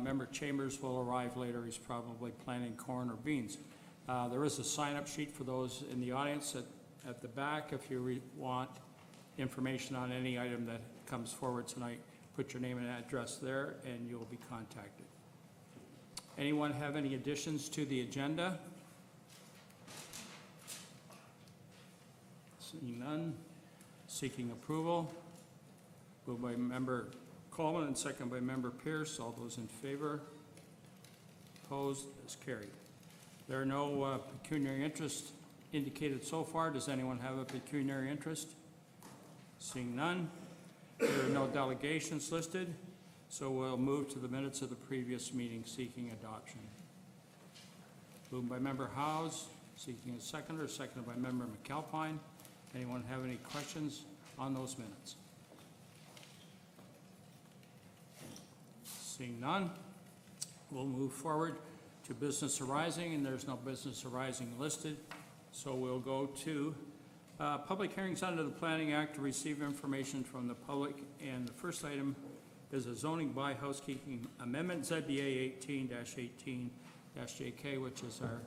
Member Chambers will arrive later. He's probably planning corn or beans. There is a sign-up sheet for those in the audience at the back. If you want information on any item that comes forward tonight, put your name and address there, and you'll be contacted. Anyone have any additions to the agenda? Seeing none. Seeking approval. Moved by Member Coleman and second by Member Pierce. All those in favor? Opposed? Is carried. There are no pecuniary interests indicated so far. Does anyone have a pecuniary interest? Seeing none. There are no delegations listed, so we'll move to the minutes of the previous meeting seeking adoption. Moved by Member Howes, seeking a seconder, seconded by Member McAlpine. Anyone have any questions on those minutes? Seeing none, we'll move forward to business arising, and there's no business arising listed. So we'll go to public hearings under the Planning Act to receive information from the public. And the first item is a zoning by housekeeping amendment, ZBA 18-18-JK, which is our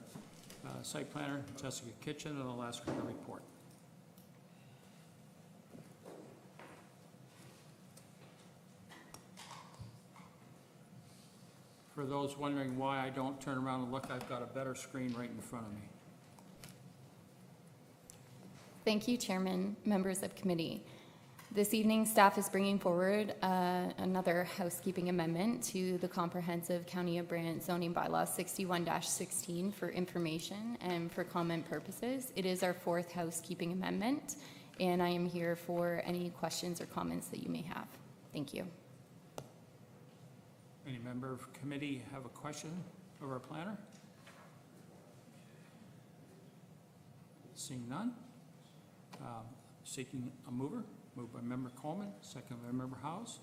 site planner, Jessica Kitchen, and I'll ask her to report. For those wondering why I don't turn around and look, I've got a better screen right in front of me. Thank you, Chairman, members of committee. This evening, staff is bringing forward another housekeeping amendment to the Comprehensive County of Brant Zoning Bylaw 61-16 for information and for comment purposes. It is our fourth housekeeping amendment, and I am here for any questions or comments that you may have. Thank you. Any member of committee have a question of our planner? Seeing none. Seeking a mover. Moved by Member Coleman, second by Member Howes.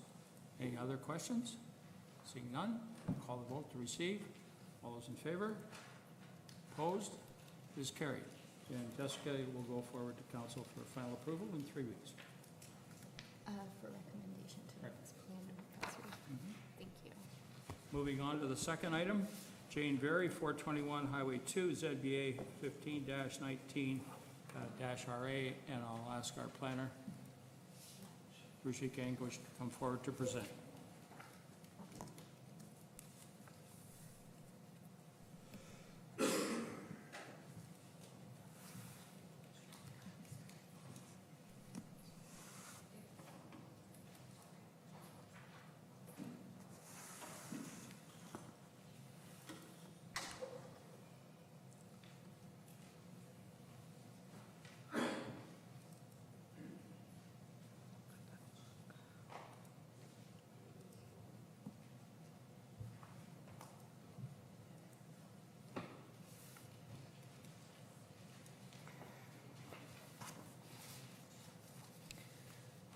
Any other questions? Seeing none, call the vote to receive. All those in favor? Opposed? It is carried. And Jessica will go forward to council for final approval in 3 weeks. For recommendation to the next plan. Thank you. Moving on to the second item, Jane Very, 421 Highway 2, ZBA 15-19-RA, and I'll ask our planner, Ruchik Anguish, to come forward to present.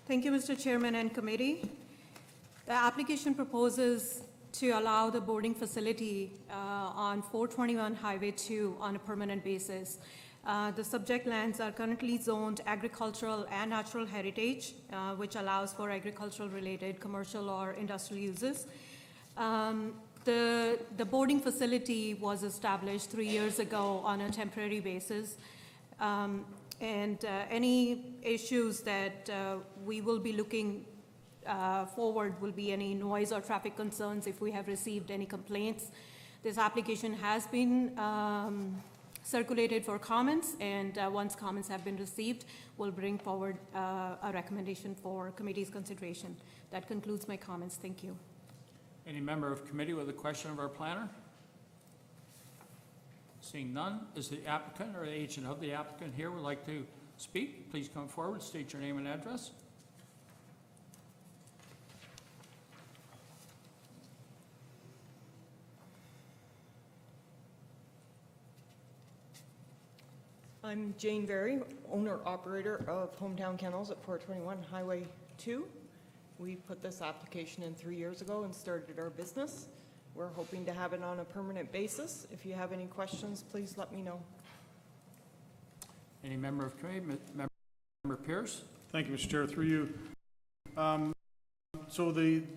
Thank you, Mr. Chairman and committee. The application proposes to allow the boarding facility on 421 Highway 2 on a permanent basis. The subject lands are currently zoned agricultural and natural heritage, which allows for agricultural related commercial or industrial uses. The boarding facility was established 3 years ago on a temporary basis. And any issues that we will be looking forward will be any noise or traffic concerns if we have received any complaints. This application has been circulated for comments, and once comments have been received, we'll bring forward a recommendation for committee's consideration. That concludes my comments. Thank you. Any member of committee with a question of our planner? Seeing none, is the applicant or the agent of the applicant here would like to speak? Please come forward, state your name and address. I'm Jane Very, owner-operator of Hometown Kennels at 421 Highway 2. We put this application in 3 years ago and started our business. We're hoping to have it on a permanent basis. If you have any questions, please let me know. Any member of committee? Member Pierce? Thank you, Mr. Chair. Through you.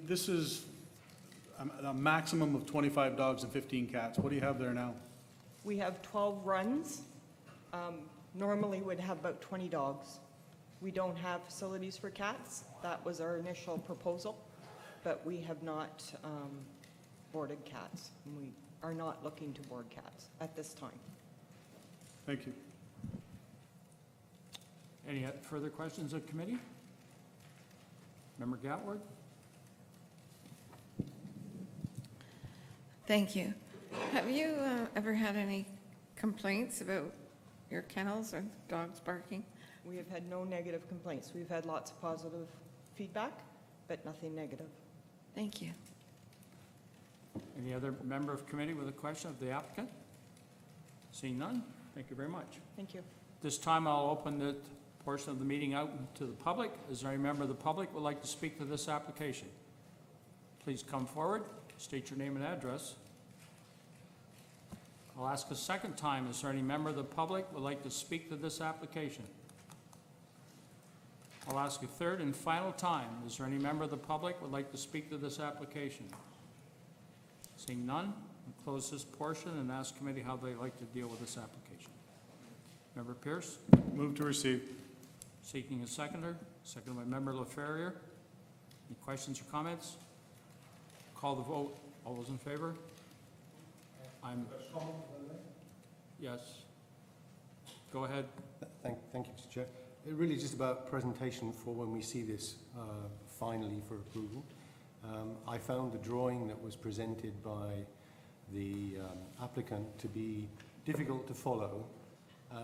This is a maximum of 25 dogs and 15 cats. What do you have there now? We have 12 runs. Normally would have about 20 dogs. We don't have facilities for cats. That was our initial proposal, but we have not boarded cats. And we are not looking to board cats at this time. Thank you. Any further questions of committee? Member Gatward? Thank you. Have you ever had any complaints about your kennels or dogs barking? We have had no negative complaints. We've had lots of positive feedback, but nothing negative. Thank you. Any other member of committee with a question of the applicant? Seeing none, thank you very much. Thank you. This time I'll open the portion of the meeting out to the public. Is there any member of the public who would like to speak to this application? Please come forward, state your name and address. I'll ask a second time, is there any member of the public who would like to speak to this application? I'll ask a third and final time, is there any member of the public who would like to speak to this application? Seeing none, I'll close this portion and ask committee how they'd like to deal with this application. Member Pierce, Move to receive. seeking a seconder, seconded by Member LaFerrier. Any questions or comments? Call the vote. All those in favor? Yes. Go ahead. Thank you, Mr. Chair. It really is just about presentation for when we see this finally for approval. I found the drawing that was presented by the applicant to be difficult to follow,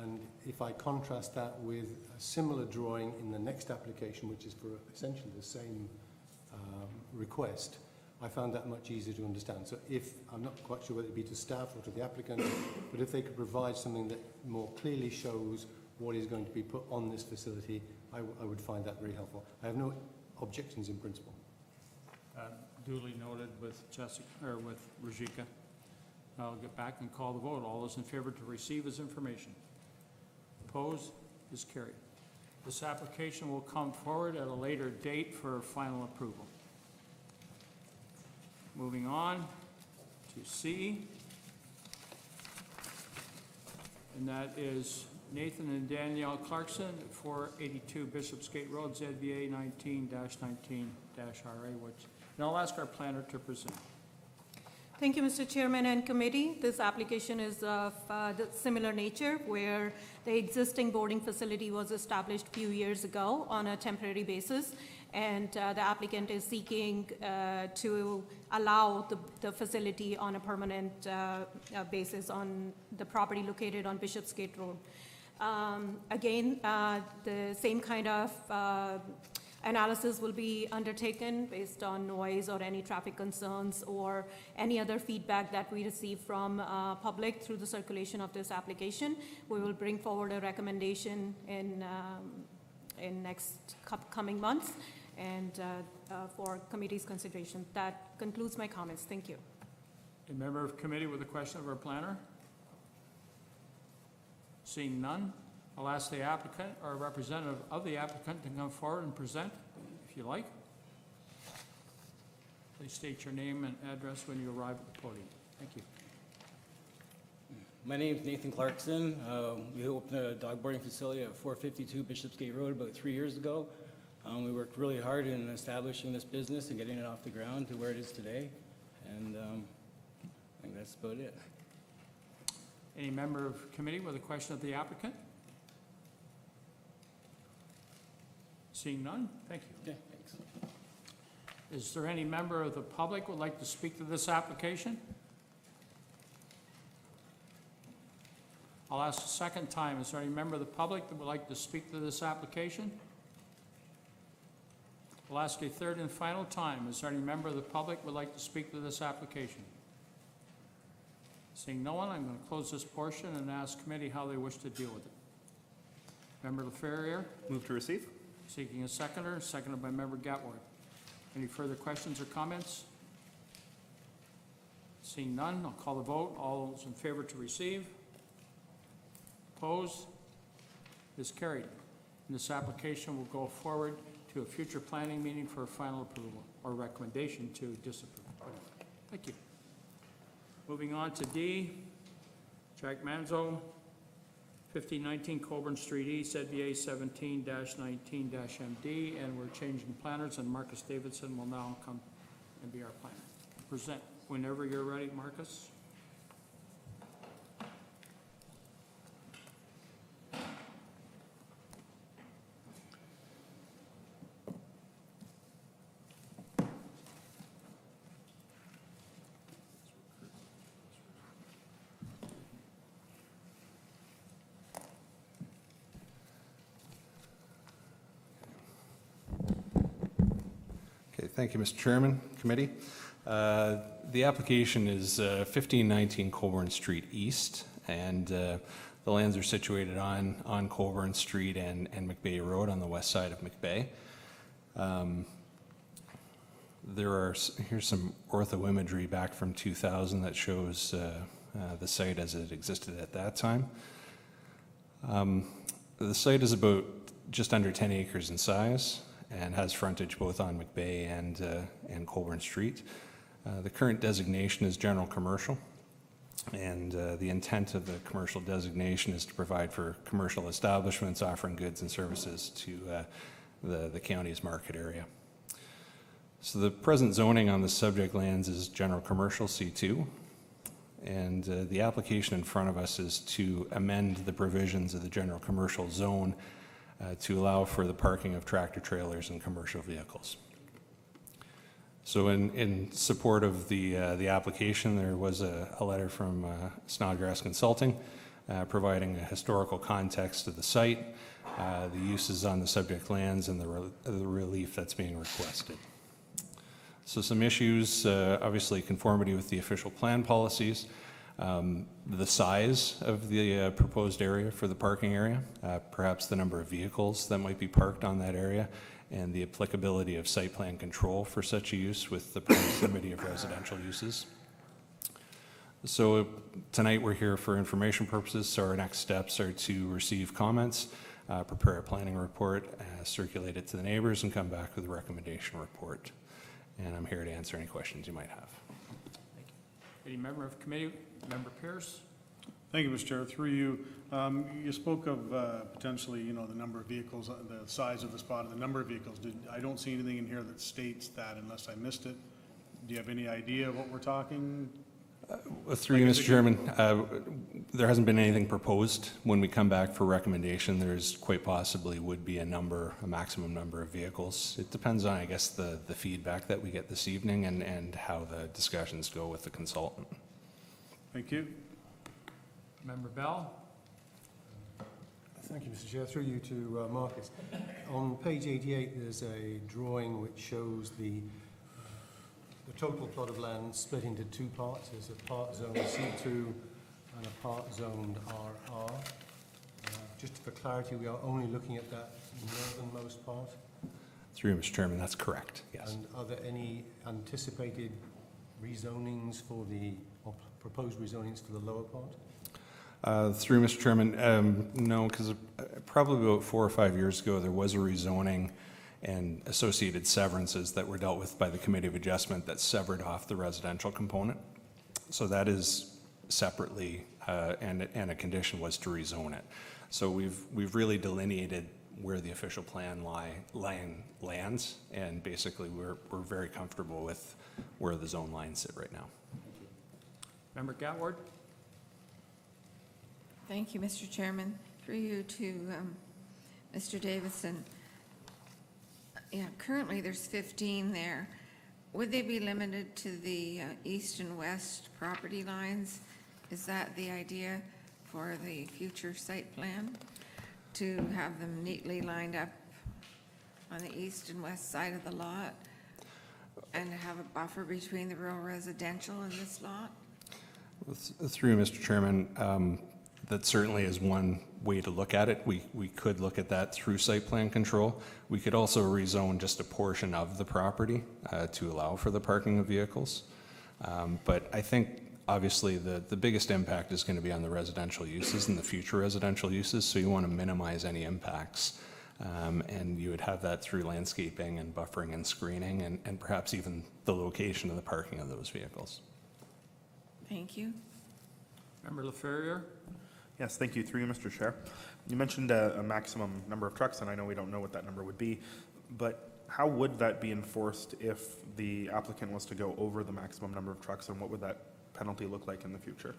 and if I contrast that with a similar drawing in the next application, which is for essentially the same request, I found that much easier to understand. So if, I'm not quite sure whether it be to staff or to the applicant, but if they could provide something that more clearly shows what is going to be put on this facility, I would find that very helpful. I have no objections in principle. Duly noted with Jessica, or with Rajika. I'll get back and call the vote. All those in favor to receive as information? Opposed? Is carried. This application will come forward at a later date for final approval. Moving on to C. And that is Nathan and Danielle Clarkson at 482 Bishopsgate Road, ZBA 19-19-RA, which, and I'll ask our planner to present. Thank you, Mr. Chairman and committee. This application is of the similar nature, where the existing boarding facility was established a few years ago on a temporary basis, and the applicant is seeking to allow the facility on a permanent basis on the property located on Bishopsgate Road. Again, the same kind of analysis will be undertaken based on noise or any traffic concerns or any other feedback that we receive from public through the circulation of this application. We will bring forward a recommendation in next coming months and for committee's consideration. That concludes my comments. Thank you. A member of committee with a question of our planner? Seeing none, I'll ask the applicant or a representative of the applicant to come forward and present, if you like. Please state your name and address when you arrive at the podium. Thank you. My name is Nathan Clarkson. We opened a dog boarding facility at 452 Bishopsgate Road about 3 years ago. We worked really hard in establishing this business and getting it off the ground to where it is today, and I think that's about it. Any member of committee with a question of the applicant? Seeing none, thank you. Okay, thanks. Is there any member of the public who would like to speak to this application? I'll ask a second time. Is there any member of the public that would like to speak to this application? I'll ask a third and final time. Is there any member of the public who would like to speak to this application? Seeing no one, I'm going to close this portion and ask committee how they wish to deal with it. Member LaFerrier, Move to receive. seeking a seconder, seconded by Member Gatward. Any further questions or comments? Seeing none, I'll call the vote. All those in favor to receive? Opposed? Is carried. And this application will go forward to a future planning meeting for final approval or recommendation to disapprove. Thank you. Moving on to D, Jack Manzo, 1519 Colburn Street East, ZBA 17-19-MD, and we're changing planners, and Marcus Davidson will now come and be our planner. Present whenever you're ready, Marcus. Okay, thank you, Mr. Chairman, committee. The application is 1519 Colburn Street East, and the lands are situated on Colburn Street and McBay Road on the west side of McBay. Here's some ortho imagery back from 2000 that shows the site as it existed at that time. The site is about just under 10 acres in size and has frontage both on McBay and Colburn Street. The current designation is general commercial, and the intent of the commercial designation is to provide for commercial establishments offering goods and services to the county's market area. So the present zoning on the subject lands is general commercial C2, and the application in front of us is to amend the provisions of the general commercial zone to allow for the parking of tractor trailers and commercial vehicles. So in support of the application, there was a letter from Snodgrass Consulting providing a historical context of the site, the uses on the subject lands, and the relief that's being requested. So some issues, obviously conformity with the official plan policies, the size of the proposed area for the parking area, perhaps the number of vehicles that might be parked on that area, and the applicability of site plan control for such a use with the proximity of residential uses. So tonight we're here for information purposes, so our next steps are to receive comments, prepare a planning report, circulate it to the neighbors, and come back with a recommendation report. And I'm here to answer any questions you might have. Any member of committee, Member Pierce? Thank you, Mr. Chair. Through you, you spoke of potentially, the number of vehicles, the size of the spot, and the number of vehicles. I don't see anything in here that states that unless I missed it. Do you have any idea of what we're talking? Through you, Mr. Chairman, there hasn't been anything proposed. When we come back for recommendation, there's quite possibly would be a maximum number of vehicles. It depends on, I guess, the feedback that we get this evening and how the discussions go with the consultant. Thank you. Member Bell? Thank you, Mr. Chair. Through you to Marcus. On page 88, there's a drawing which shows the total plot of land split into two parts. There's a part zoned C2 and a part zoned RR. Just for clarity, we are only looking at that northernmost part. Through you, Mr. Chairman, that's correct, yes. And are there any anticipated rezonings for or proposed rezonings for the lower part? Through Mr. Chairman, no, because probably about 4 or 5 years ago, there was a rezoning and associated severances that were dealt with by the Committee of Adjustment that severed off the residential component. So that is separately, and a condition was to rezone it. So we've really delineated where the official plan lands, and basically we're very comfortable with where the zone lines sit right now. Member Gatward? Thank you, Mr. Chairman. Through you to Mr. Davidson. Yeah, currently there's 15 there. Would they be limited to the east and west property lines? Is that the idea for the future site plan? To have them neatly lined up on the east and west side of the lot and have a buffer between the rural residential and this lot? Through you, Mr. Chairman, that certainly is one way to look at it. We could look at that through site plan control. We could also rezone just a portion of the property to allow for the parking of vehicles. But I think obviously the biggest impact is going to be on the residential uses and the future residential uses, so you want to minimize any impacts And you would have that through landscaping and buffering and screening and perhaps even the location of the parking of those vehicles. Thank you. Member LaFerriere? Yes, thank you. Through you, Mr. Chair. You mentioned a maximum number of trucks, and I know we don't know what that number would be, but how would that be enforced if the applicant was to go over the maximum number of trucks, and what would that penalty look like in the future?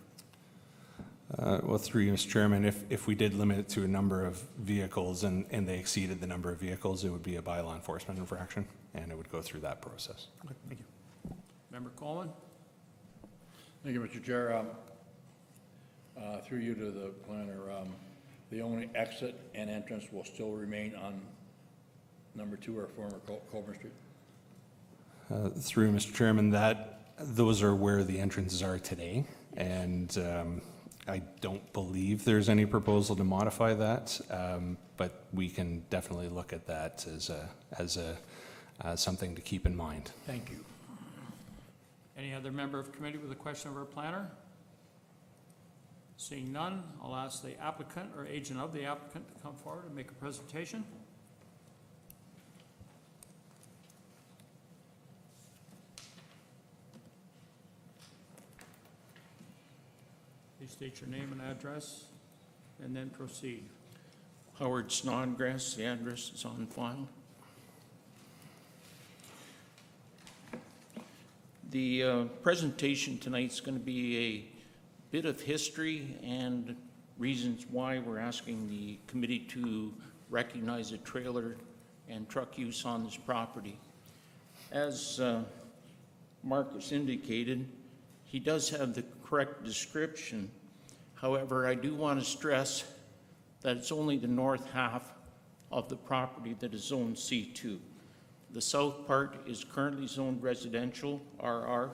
Well, through you, Mr. Chairman, if we did limit it to a number of vehicles and they exceeded the number of vehicles, it would be a bylaw enforcement infraction, and it would go through that process. Okay, thank you. Member Coleman? Thank you, Mr. Chair. Through you to the planner, the only exit and entrance will still remain on number 2 or former Colburn Street? Through you, Mr. Chairman, those are where the entrances are today, and I don't believe there's any proposal to modify that, but we can definitely look at that as something to keep in mind. Thank you. Any other member of committee with a question of our planner? Seeing none, I'll ask the applicant or agent of the applicant to come forward and make a presentation. Please state your name and address, and then proceed. Howard Snodgrass, the address is on file. The presentation tonight's going to be a bit of history and reasons why we're asking the committee to recognize a trailer and truck use on this property. As Marcus indicated, he does have the correct description. However, I do want to stress that it's only the north half of the property that is zoned C2. The south part is currently zoned residential, RR,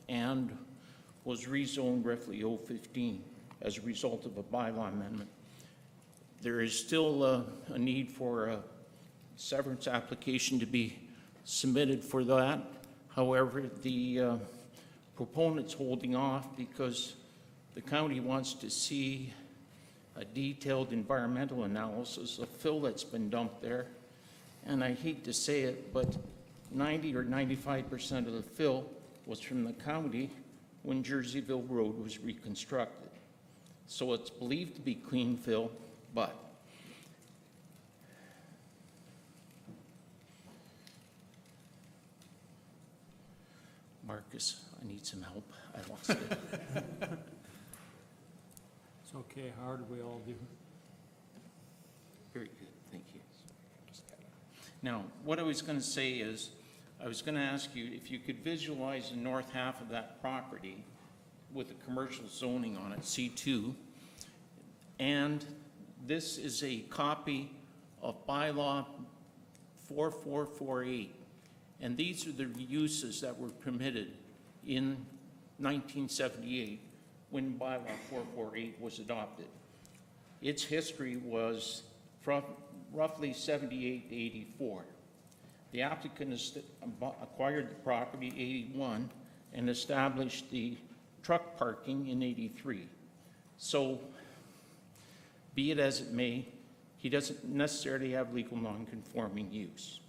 and was rezoned roughly 015 as a result of a bylaw amendment. There is still a need for a severance application to be submitted for that. However, the proponent's holding off because the county wants to see a detailed environmental analysis of fill that's been dumped there. And I hate to say it, but 90 or 95% of the fill was from the county when Jerseyville Road was reconstructed. So it's believed to be clean fill, but Marcus, I need some help. I lost it. It's okay, Howard, we all do. Very good, thank you. Now, what I was going to say is, I was going to ask you if you could visualize the north half of that property with the commercial zoning on it, C2, and this is a copy of bylaw 4448, and these are the uses that were permitted in 1978 when bylaw 448 was adopted. Its history was from roughly 78 to 84. The applicant acquired the property 81 and established the truck parking in 83. So, be it as it may, he doesn't necessarily have legal non-conforming use.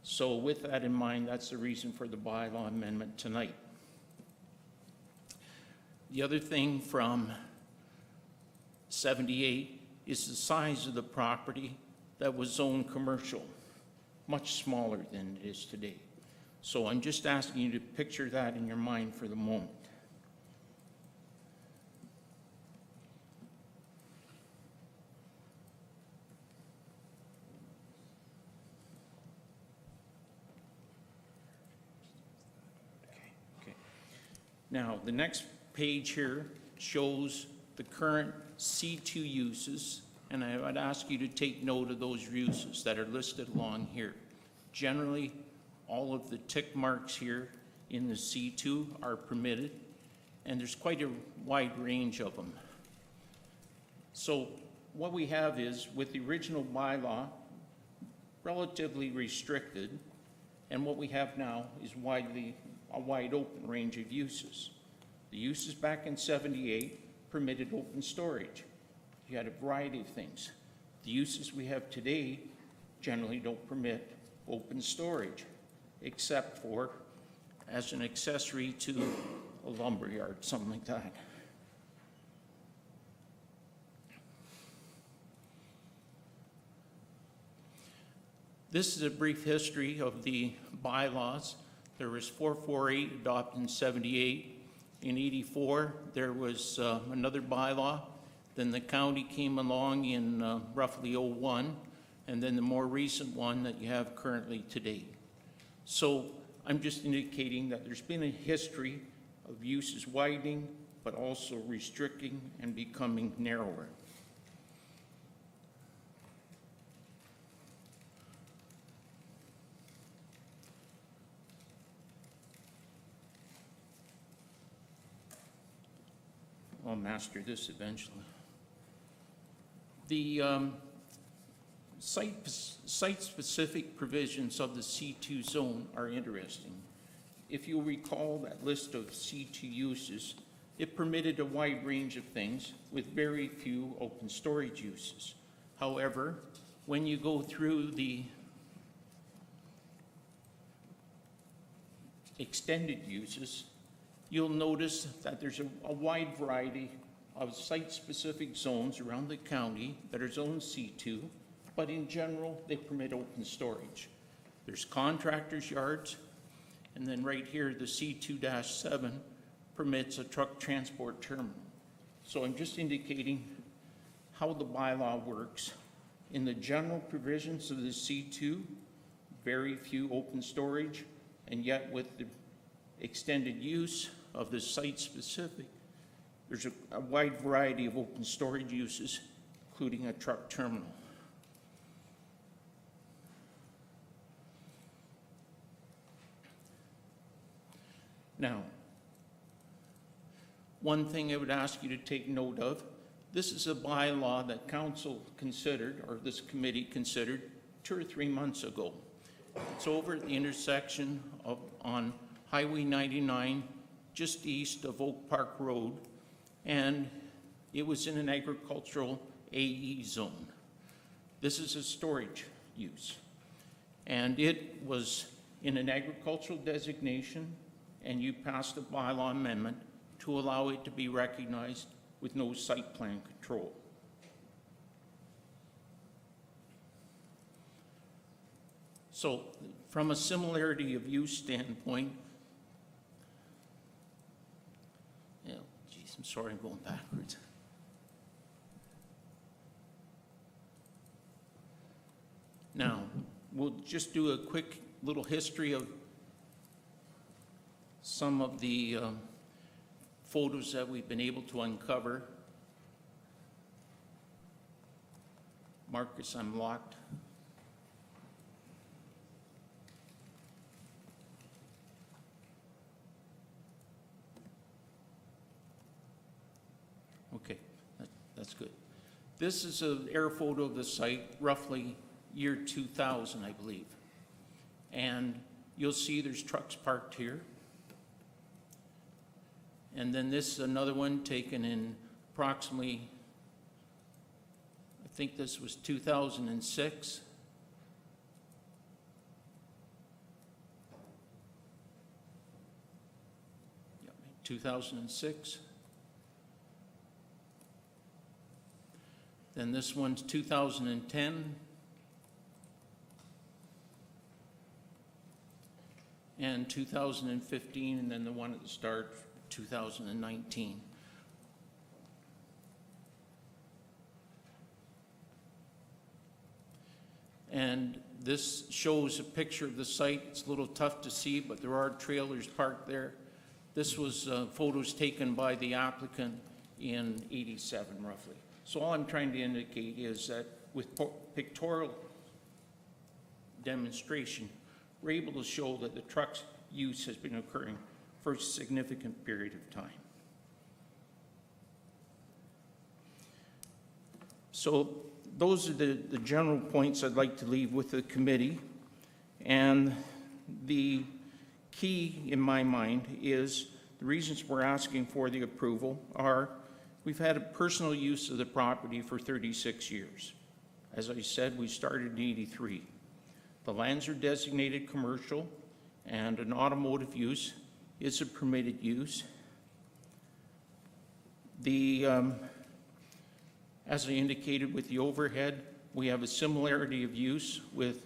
So with that in mind, that's the reason for the bylaw amendment tonight. The other thing from 78 is the size of the property that was zoned commercial, much smaller than it is today. So I'm just asking you to picture that in your mind for the moment. Okay. Now, the next page here shows the current C2 uses, and I would ask you to take note of those uses that are listed along here. Generally, all of the tick marks here in the C2 are permitted, and there's quite a wide range of them. So what we have is, with the original bylaw, relatively restricted, and what we have now is a wide open range of uses. The uses back in 78 permitted open storage. You had a variety of things. The uses we have today generally don't permit open storage, except for as an accessory to a lumberyard, something like that. This is a brief history of the bylaws. There was 448 adopted in 78. In 84, there was another bylaw. Then the county came along in roughly 01, and then the more recent one that you have currently today. So I'm just indicating that there's been a history of uses widening, but also restricting and becoming narrower. I'll master this eventually. The site-specific provisions of the C2 zone are interesting. If you recall that list of C2 uses, it permitted a wide range of things with very few open storage uses. However, when you go through the extended uses, you'll notice that there's a wide variety of site-specific zones around the county that are zone C2, but in general, they permit open storage. There's contractors' yards, and then right here, the C2-7 permits a truck transport terminal. So I'm just indicating how the bylaw works. In the general provisions of the C2, very few open storage, and yet with the extended use of the site-specific, there's a wide variety of open storage uses, including a truck terminal. Now, one thing I would ask you to take note of, this is a bylaw that council considered, or this committee considered, 2 or 3 months ago. It's over at the intersection on Highway 99, just east of Oak Park Road, and it was in an agricultural AE zone. This is a storage use, and it was in an agricultural designation, and you passed a bylaw amendment to allow it to be recognized with no site plan control. So from a similarity of use standpoint, I'm sorry, I'm going backwards. Now, we'll just do a quick little history of some of the photos that we've been able to uncover. Marcus, I'm locked. Okay, that's good. This is an air photo of the site, roughly year 2000, I believe. And you'll see there's trucks parked here. And then this is another one taken in approximately, I think this was 2006. Yep, 2006. Then this one's 2010. And 2015, and then the one at the start, 2019. And this shows a picture of the site. It's a little tough to see, but there are trailers parked there. This was photos taken by the applicant in '87, roughly. So all I'm trying to indicate is that with pictorial demonstration, we're able to show that the truck's use has been occurring for a significant period of time. So those are the general points I'd like to leave with the committee. And the key in my mind is the reasons we're asking for the approval are we've had a personal use of the property for 36 years. As I said, we started in '83. The lands are designated commercial, and an automotive use is a permitted use. As I indicated with the overhead, we have a similarity of use with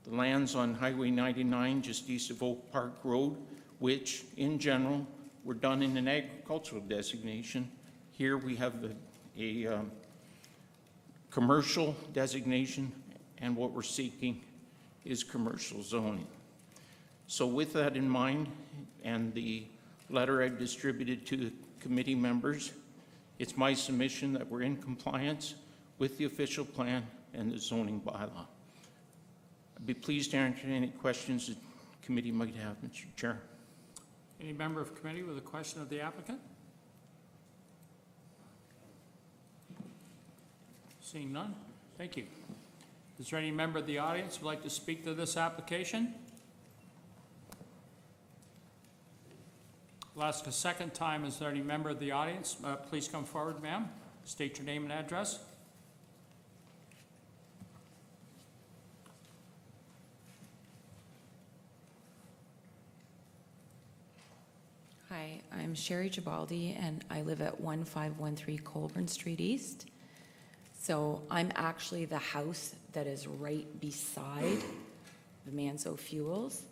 the lands on Highway 99 just east of Oak Park Road, which in general were done in an agricultural designation. Here we have a commercial designation, and what we're seeking is commercial zoning. So with that in mind, and the letter I've distributed to the committee members, it's my submission that we're in compliance with the official plan and the zoning bylaw. I'd be pleased to answer any questions the committee might have, Mr. Chair. Any member of committee with a question of the applicant? Seeing none, thank you. Is there any member of the audience who would like to speak to this application? I'll ask a second time, is there any member of the audience? Please come forward, ma'am. State your name and address. Hi, I'm Sherry Gibaldi, and I live at 1513 Colburn Street East. So I'm actually the house that is right beside the Manzo Fuels.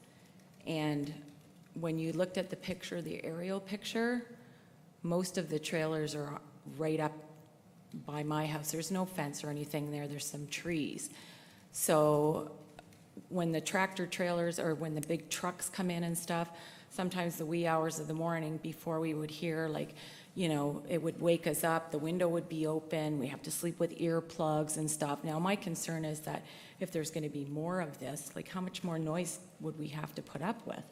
And when you looked at the picture, the aerial picture, most of the trailers are right up by my house. There's no fence or anything there. There's some trees. So when the tractor trailers or when the big trucks come in and stuff, sometimes the wee hours of the morning before we would hear, like, you know, it would wake us up, the window would be open, we have to sleep with earplugs and stuff. Now, my concern is that if there's going to be more of this, like, how much more noise would we have to put up with?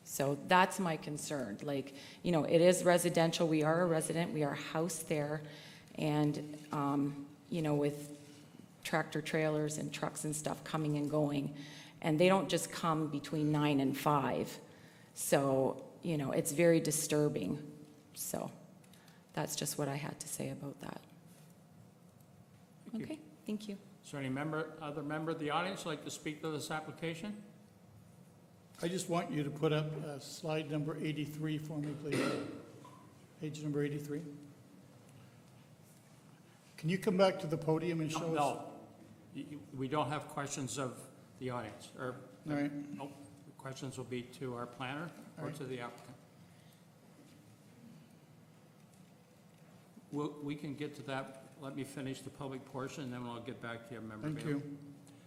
So that's my concern. Like, you know, it is residential. We are a resident. We are a house there. And, you know, with tractor trailers and trucks and stuff coming and going, and they don't just come between 9 and 5. So, you know, it's very disturbing. So that's just what I had to say about that. Thank you. Okay, thank you. Is there any other member of the audience who would like to speak to this application? I just want you to put up slide number 83 for me, please. Page number 83. Can you come back to the podium and show us? No, we don't have questions of the audience, or, All right. nope, the questions will be to our planner or to the applicant. We can get to that. Let me finish the public portion, and then we'll get back to you, Member Thank Bailey. you.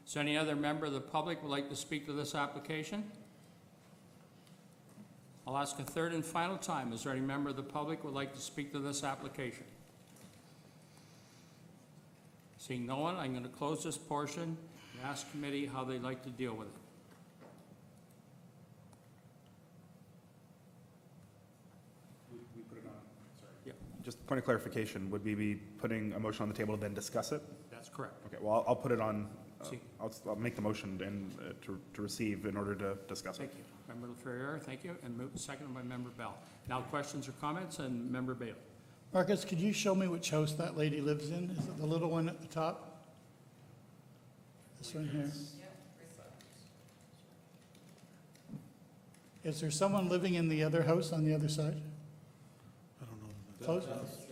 Is there any other member of the public would like to speak to this application? I'll ask a third and final time. Is there any member of the public would like to speak to this application? Seeing no one, I'm going to close this portion and ask committee how they'd like to deal with it. We put it on, sorry. Yep. Just point of clarification, would we be putting a motion on the table to then discuss it? That's correct. Okay, well, I'll put it on, See. I'll make the motion and to receive in order to discuss it. Thank you. Member Ferrier, thank you, and seconded by Member Bell. Now questions or comments, and Member Bailey. Marcus, could you show me which house that lady lives in? Is it the little one at the top? This one here. Is there someone living in the other house on the other side? I don't know. Close?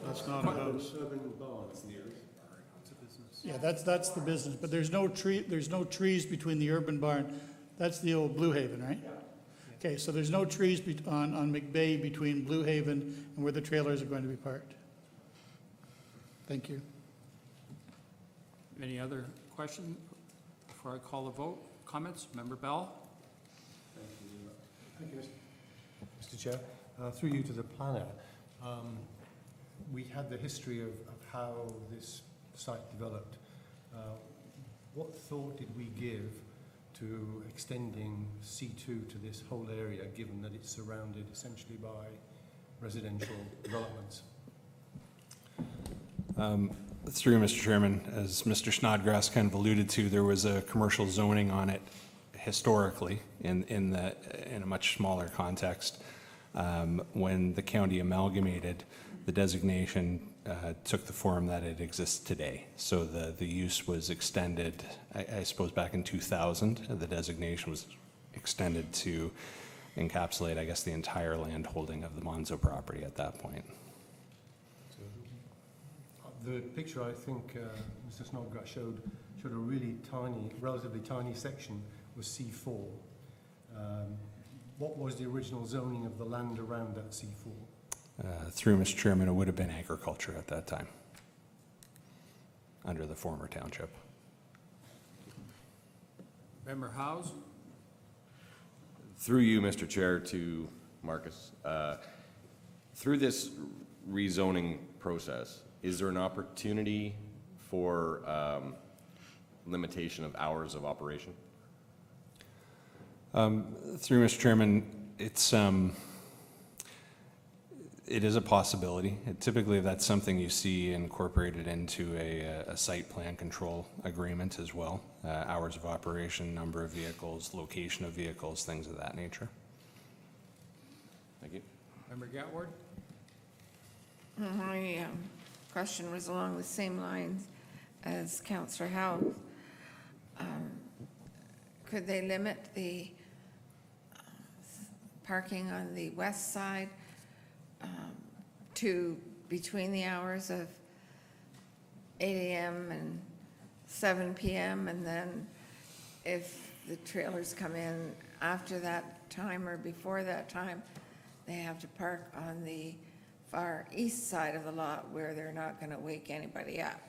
That's not a house. Yeah, that's the business, but there's no trees between the urban barn. That's the old Blue Haven, right? Okay, so there's no trees on McBay between Blue Haven and where the trailers are going to be parked. Thank you. Any other question before I call the vote? Comments? Member Bell? Thank you, Mr. Chair. Through you to the planner, we had the history of how this site developed. What thought did we give to extending C2 to this whole area, given that it's surrounded essentially by residential developments? Through you, Mr. Chairman, as Mr. Snodgrass kind of alluded to, there was a commercial zoning on it historically in a much smaller context. When the county amalgamated, the designation took the form that it exists today. So the use was extended, I suppose back in 2000, the designation was extended to encapsulate, I guess, the entire land holding of the Monzo property at that point. The picture I think Mr. Snodgrass showed a really tiny, relatively tiny section was C4. What was the original zoning of the land around that C4? Through Mr. Chairman, it would have been agriculture at that time, under the former township. Member House? Through you, Mr. Chair, to Marcus. Through this rezoning process, is there an opportunity for limitation of hours of operation? Through Mr. Chairman, it is a possibility. Typically, that's something you see incorporated into a site plan control agreement as well. Hours of operation, number of vehicles, location of vehicles, things of that nature. Thank you. Member Gatward? My question was along the same lines as Councillor Howe. Could they limit the parking on the west side to between the hours of 8 a.m. and 7 p.m. and then if the trailers come in after that time or before that time, they have to park on the far east side of the lot where they're not going to wake anybody up?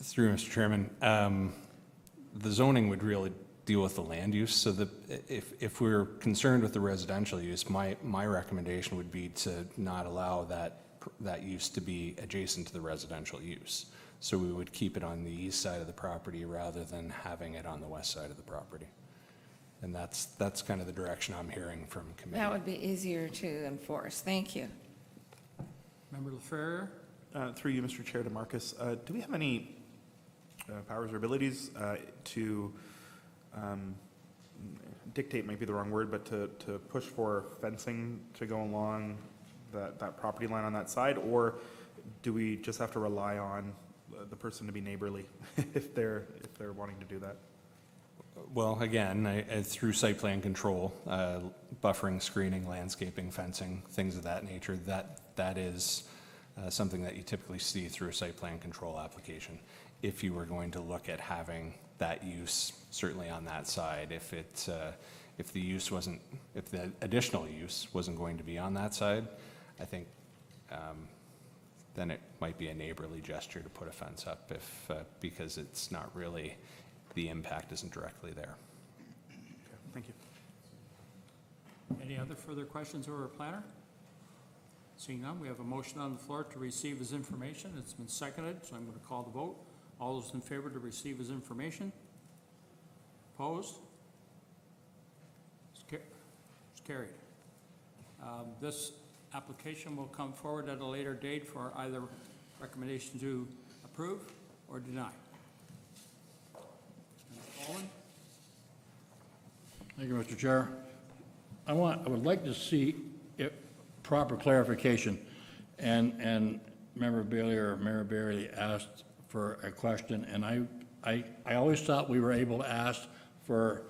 Through Mr. Chairman, the zoning would really deal with the land use. So if we're concerned with the residential use, my recommendation would be to not allow that use to be adjacent to the residential use. So we would keep it on the east side of the property rather than having it on the west side of the property. And that's kind of the direction I'm hearing from committee. That would be easier to enforce. Thank you. Member LaFerrier? Through you, Mr. Chair, to Marcus, do we have any powers or abilities to dictate, might be the wrong word, but to push for fencing to go along that property line on that side? Or do we just have to rely on the person to be neighborly if they're wanting to do that? Well, again, through site plan control, buffering, screening, landscaping, fencing, things of that nature, that is something that you typically see through a site plan control application. If you were going to look at having that use, certainly on that side, if the additional use wasn't going to be on that side, I think then it might be a neighborly gesture to put a fence up because it's not really, the impact isn't directly there. Okay, thank you. Any other further questions over our planner? Seeing none, we have a motion on the floor to receive his information. It's been seconded, so I'm going to call the vote. All those in favor to receive his information? Opposed? It's carried. This application will come forward at a later date for either recommendation to approve or deny. Coleman? Thank you, Mr. Chair. I would like to see proper clarification, and Member Bailey or Mayor Bailey asked for a question, and I always thought we were able to ask for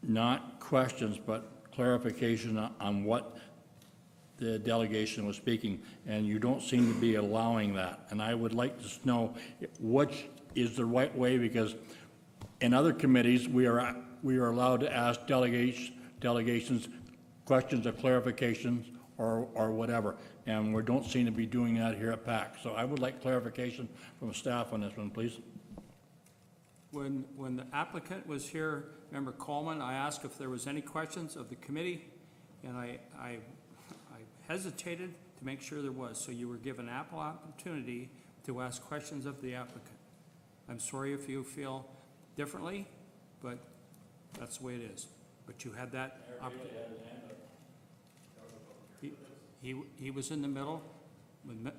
not questions, but clarification on what the delegation was speaking, and you don't seem to be allowing that. And I would like to know which is the right way, because in other committees, we are allowed to ask delegations questions of clarifications or whatever, and we don't seem to be doing that here at PAC. So I would like clarification from staff on this one, please. When the applicant was here, Member Coleman, I asked if there was any questions of the committee, and I hesitated to make sure there was, so you were given ample opportunity to ask questions of the applicant. I'm sorry if you feel differently, but that's the way it is. But you had that opportunity. He was in the middle.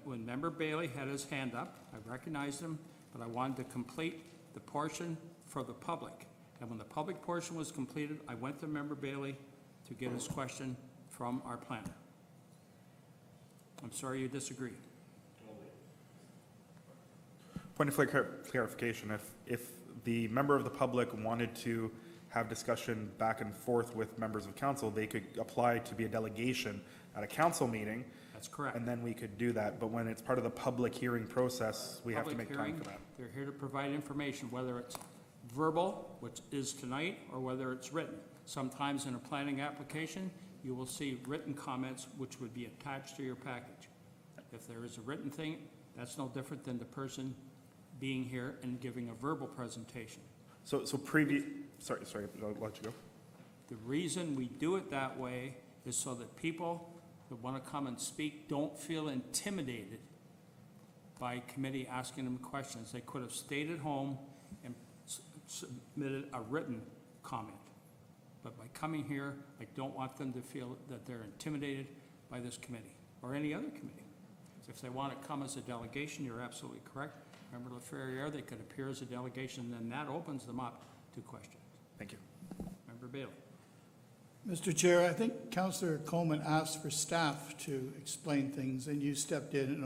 When Member Bailey had his hand up, I recognized him, but I wanted to complete the portion for the public. And when the public portion was completed, I went to Member Bailey to get his question from our planner. I'm sorry you disagree. Point of clarification, if the member of the public wanted to have discussion back and forth with members of council, they could apply to be a delegation at a council meeting, That's correct. and then we could do that. But when it's part of the public hearing process, we have to make Public time hearing, for that. they're here to provide information, whether it's verbal, which is tonight, or whether it's written. Sometimes in a planning application, you will see written comments which would be attached to your package. If there is a written thing, that's no different than the person being here and giving a verbal presentation. So sorry, I'll let you go. The reason we do it that way is so that people that want to come and speak don't feel intimidated by committee asking them questions. They could have stayed at home and submitted a written comment. But by coming here, I don't want them to feel that they're intimidated by this committee or any other committee. If they want to come as a delegation, you're absolutely correct. Member LaFerriere, they could appear as a delegation, then that opens them up to questions. Thank you. Member Bailey. Mr. Chair, I think Councillor Coleman asked for staff to explain things, and you stepped in and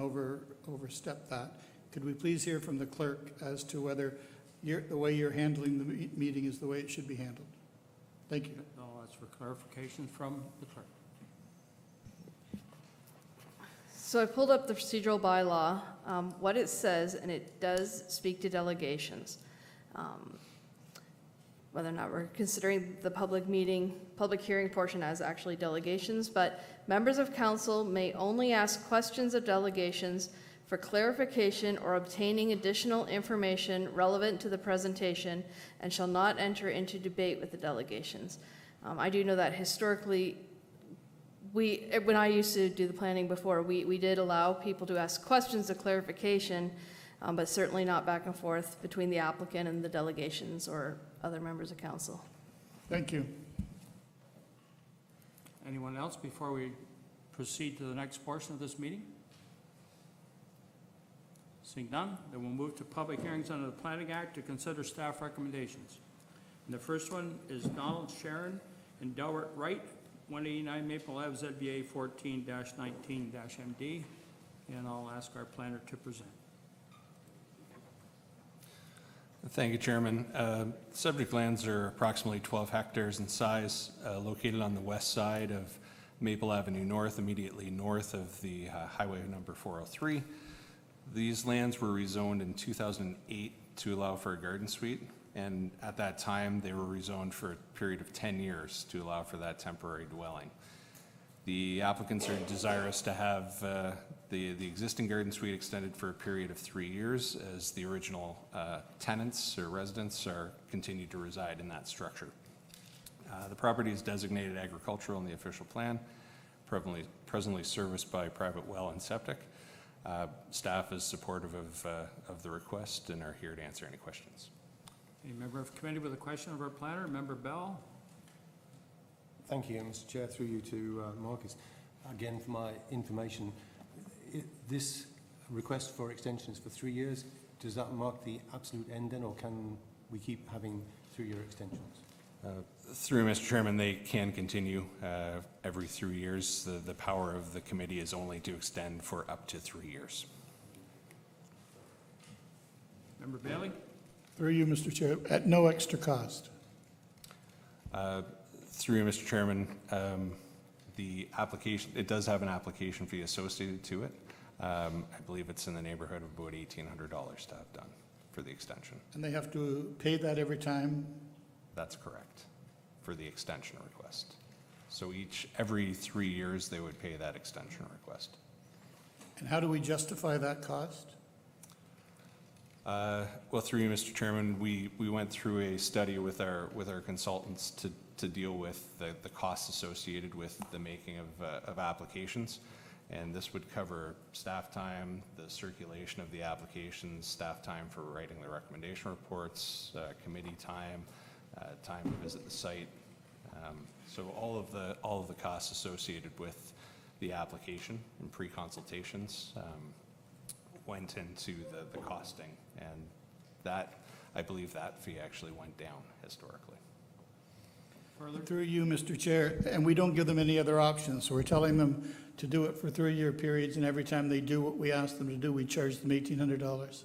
overstepped that. Could we please hear from the clerk as to whether the way you're handling the meeting is the way it should be handled? Thank you. No, that's for clarification from the clerk. So I pulled up the procedural bylaw, what it says, and it does speak to delegations. Whether or not we're considering the public hearing portion as actually delegations, but members of council may only ask questions of delegations for clarification or obtaining additional information relevant to the presentation and shall not enter into debate with the delegations. I do know that historically, when I used to do the planning before, we did allow people to ask questions of clarification, but certainly not back and forth between the applicant and the delegations or other members of council. Thank you. Anyone else before we proceed to the next portion of this meeting? Seeing none, then we'll move to public hearings under the Planning Act to consider staff recommendations. And the first one is Donald Sharon and Delbert Wright, 189 Maple Ave, ZBA 14-19-MD, and I'll ask our planner to present. Thank you, Chairman. Subject lands are approximately 12 hectares in size, located on the west side of Maple Avenue North, immediately north of the highway number 403. These lands were rezoned in 2008 to allow for a garden suite, and at that time, they were rezoned for a period of 10 years to allow for that temporary dwelling. The applicants are desirous to have the existing garden suite extended for a period of 3 years as the original tenants or residents are continued to reside in that structure. The property is designated agricultural in the official plan, presently serviced by private well and septic. Staff is supportive of the request and are here to answer any questions. Any member of committee with a question of our planner? Member Bell? Thank you, Mr. Chair, through you to Marcus. Again, for my information, this request for extensions for 3 years, does that mark the absolute end then, or can we keep having 3-year extensions? Through Mr. Chairman, they can continue every 3 years. The power of the committee is only to extend for up to 3 years. Member Bailey? Through you, Mr. Chair, at no extra cost. Through you, Mr. Chairman, the application, it does have an application fee associated to it. I believe it's in the neighborhood of about $1,800 to have done for the extension. And they have to pay that every time? That's correct, for the extension request. So every 3 years, they would pay that extension request. And how do we justify that cost? Well, through you, Mr. Chairman, we went through a study with our consultants to deal with the costs associated with the making of applications. And this would cover staff time, the circulation of the applications, staff time for writing the recommendation reports, committee time, time to visit the site. So all of the costs associated with the application and pre-consultations went into the costing, and that, I believe that fee actually went down historically. further? Through you, Mr. Chair, and we don't give them any other options, so we're telling them to do it for 3-year periods, and every time they do what we ask them to do, we charge them $1,800.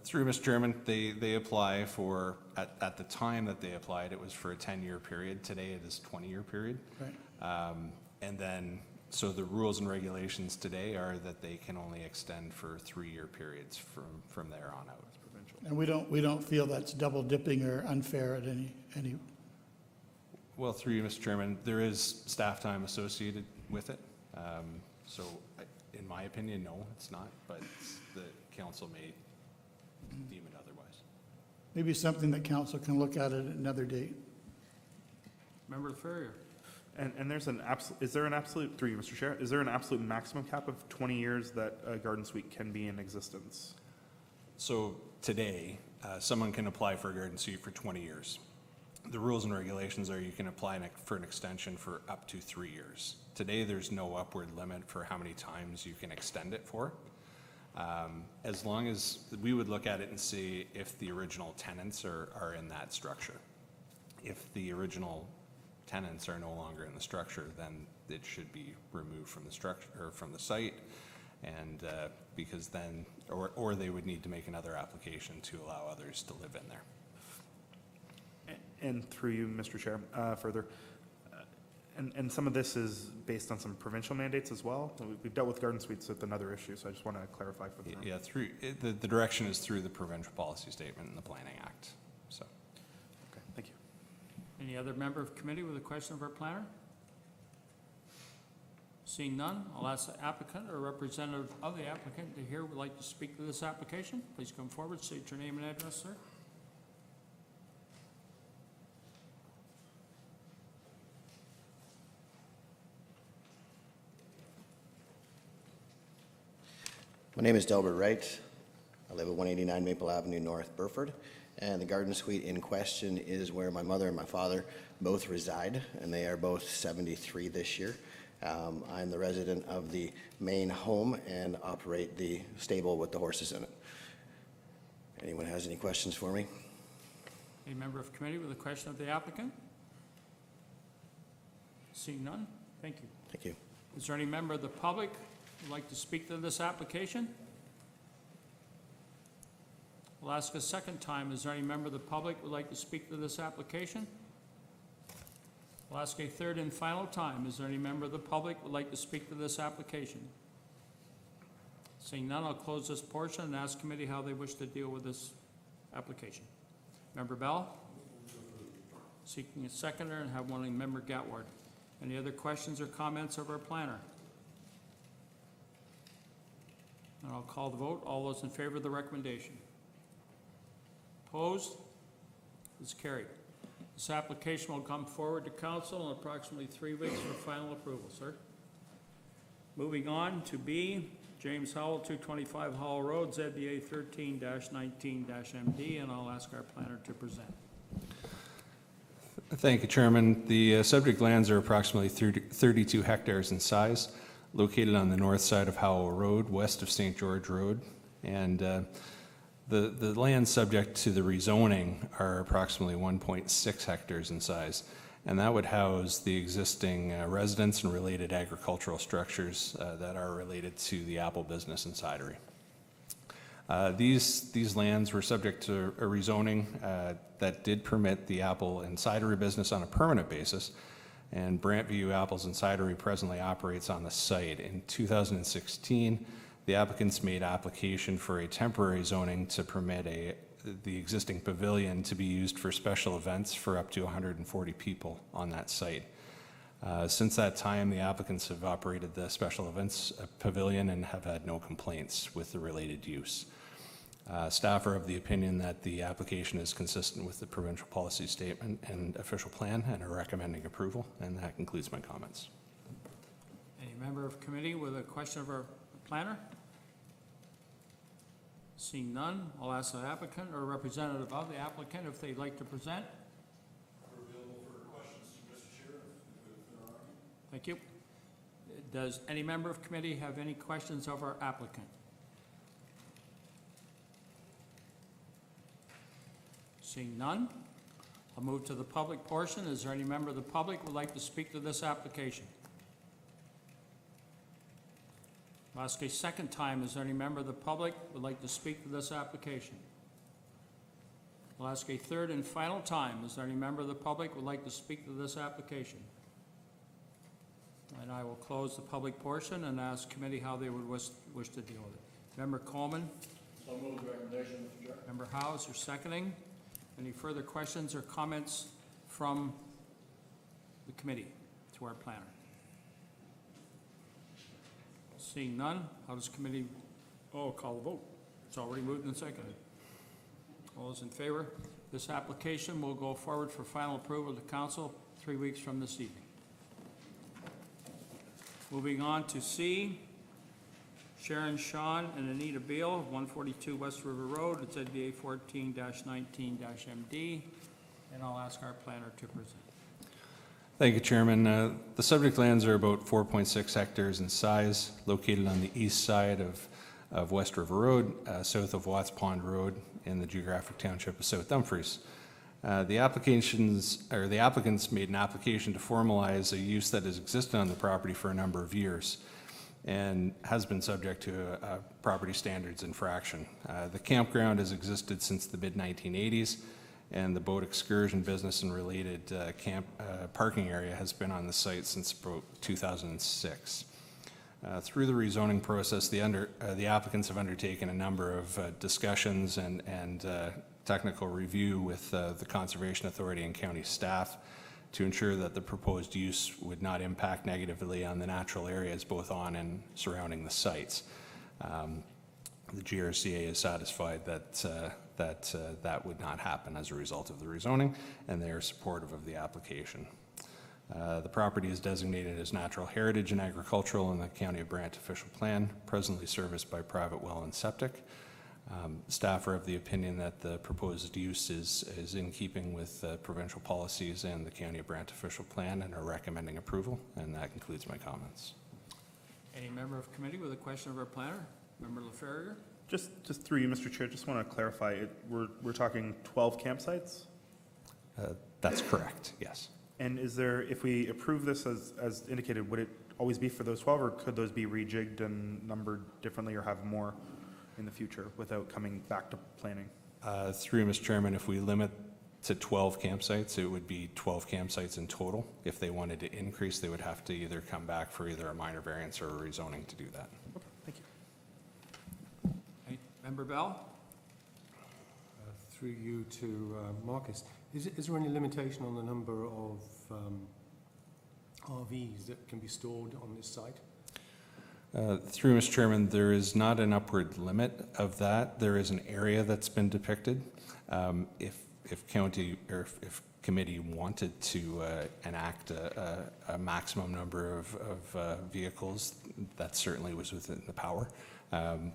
Through Mr. Chairman, they apply for, at the time that they applied, it was for a 10-year period. Today it is 20-year period. Right. And then, so the rules and regulations today are that they can only extend for 3-year periods from there on out. And we don't feel that's double dipping or unfair at any. Well, through you, Mr. Chairman, there is staff time associated with it. So in my opinion, no, it's not, but the council may deem it otherwise. Maybe something that council can look at another date. Member Ferrier? And there's is there an absolute, through you, Mr. Chair, is there an absolute maximum cap of 20 years that a garden suite can be in existence? So today, someone can apply for a garden suite for 20 years. The rules and regulations are you can apply for an extension for up to 3 years. Today, there's no upward limit for how many times you can extend it for. As long as, we would look at it and see if the original tenants are in that structure. If the original tenants are no longer in the structure, then it should be removed from the structure, or from the site, and because then, or they would need to make another application to allow others to live in there. And through you, Mr. Chair, further, and some of this is based on some provincial mandates as well. We've dealt with garden suites with another issue, so I just want to clarify for the room. Yeah, the direction is through the provincial policy statement and the Planning Act, so. Okay, thank you. Any other member of committee with a question of our planner? Seeing none, I'll ask the applicant or representative of the applicant to hear would like to speak to this application. Please come forward, state your name and address, sir. My name is Delbert Wright. I live at 189 Maple Avenue North, Burford, and the garden suite in question is where my mother and my father both reside, and they are both 73 this year. I'm the resident of the main home and operate the stable with the horses in it. Anyone has any questions for me? Any member of committee with a question of the applicant? Seeing none, thank you. Thank you. Is there any member of the public who would like to speak to this application? I'll ask a second time, is there any member of the public who would like to speak to this application? I'll ask a third and final time, is there any member of the public who would like to speak to this application? Seeing none, I'll close this portion and ask committee how they wish to deal with this application. Member Bell? Seeking a seconder and have one in Member Gatward. Any other questions or comments of our planner? And I'll call the vote. All those in favor of the recommendation? Opposed? It's carried. This application will come forward to council in approximately 3 weeks for final approval, sir. Moving on to B, James Howell, 225 Howell Road, ZBA 13-19-MD, and I'll ask our planner to present. Thank you, Chairman. The subject lands are approximately 32 hectares in size, located on the north side of Howell Road, west of St. George Road. And the lands subject to the rezoning are approximately 1.6 hectares in size. And that would house the existing residence and related agricultural structures that are related to the apple business and cidery. These lands were subject to a rezoning that did permit the apple and cidery business on a permanent basis, and Brantview Apples and Cidery presently operates on the site. In 2016, the applicants made application for a temporary zoning to permit the existing pavilion to be used for special events for up to 140 people on that site. Since that time, the applicants have operated the special events pavilion and have had no complaints with the related use. Staff are of the opinion that the application is consistent with the provincial policy statement and official plan and are recommending approval, and that concludes my comments. Any member of committee with a question of our planner? Seeing none, I'll ask the applicant or representative of the applicant if they'd like to present. We're available for questions, Mr. Chair, if there are any. Thank you. Does any member of committee have any questions of our applicant? Seeing none, I'll move to the public portion. Is there any member of the public who would like to speak to this application? I'll ask a second time, is there any member of the public who would like to speak to this application? I'll ask a third and final time, is there any member of the public who would like to speak to this application? And I will close the public portion and ask committee how they would wish to deal with it. Member Coleman? So moved, recommendation, Mr. Chair. Member Howes, you're seconding. Any further questions or comments from the committee to our planner? Seeing none, how does committee, call the vote. It's already moved and seconded. All those in favor? This application will go forward for final approval to council 3 weeks from this evening. Moving on to C, Sharon Shawn and Anita Beal, 142 West River Road, it's ZBA 14-19-MD, and I'll ask our planner to present. Thank you, Chairman. The subject lands are about 4.6 hectares in size, located on the east side of West River Road, south of Watts Pond Road, in the geographic township of South Dumfries. The applicants made an application to formalize a use that has existed on the property for a number of years and has been subject to a property standards infraction. The campground has existed since the mid-1980s, and the boat excursion business and related parking area has been on the site since about 2006. Through the rezoning process, the applicants have undertaken a number of discussions and technical review with the Conservation Authority and county staff to ensure that the proposed use would not impact negatively on the natural areas both on and surrounding the sites. The GRCA is satisfied that that would not happen as a result of the rezoning, and they are supportive of the application. The property is designated as natural heritage and agricultural in the County of Brant official plan, presently serviced by private well and septic. Staff are of the opinion that the proposed use is in keeping with provincial policies and the County of Brant official plan and are recommending approval, and that concludes my comments. Any member of committee with a question of our planner? Member LaFerrier? Just through you, Mr. Chair, just want to clarify, we're talking 12 campsites? That's correct, yes. And is there, if we approve this as indicated, would it always be for those 12, or could those be rejigged and numbered differently or have more in the future without coming back to planning? Through you, Mr. Chairman, if we limit to 12 campsites, it would be 12 campsites in total. If they wanted to increase, they would have to either come back for either a minor variance or a rezoning to do that. Okay, thank you. Hey, Member Bell? Through you to Marcus. Is there any limitation on the number of RVs that can be stored on this site? Through Mr. Chairman, there is not an upward limit of that. There is an area that's been depicted. If county or if committee wanted to enact a maximum number of vehicles, that certainly was within the power.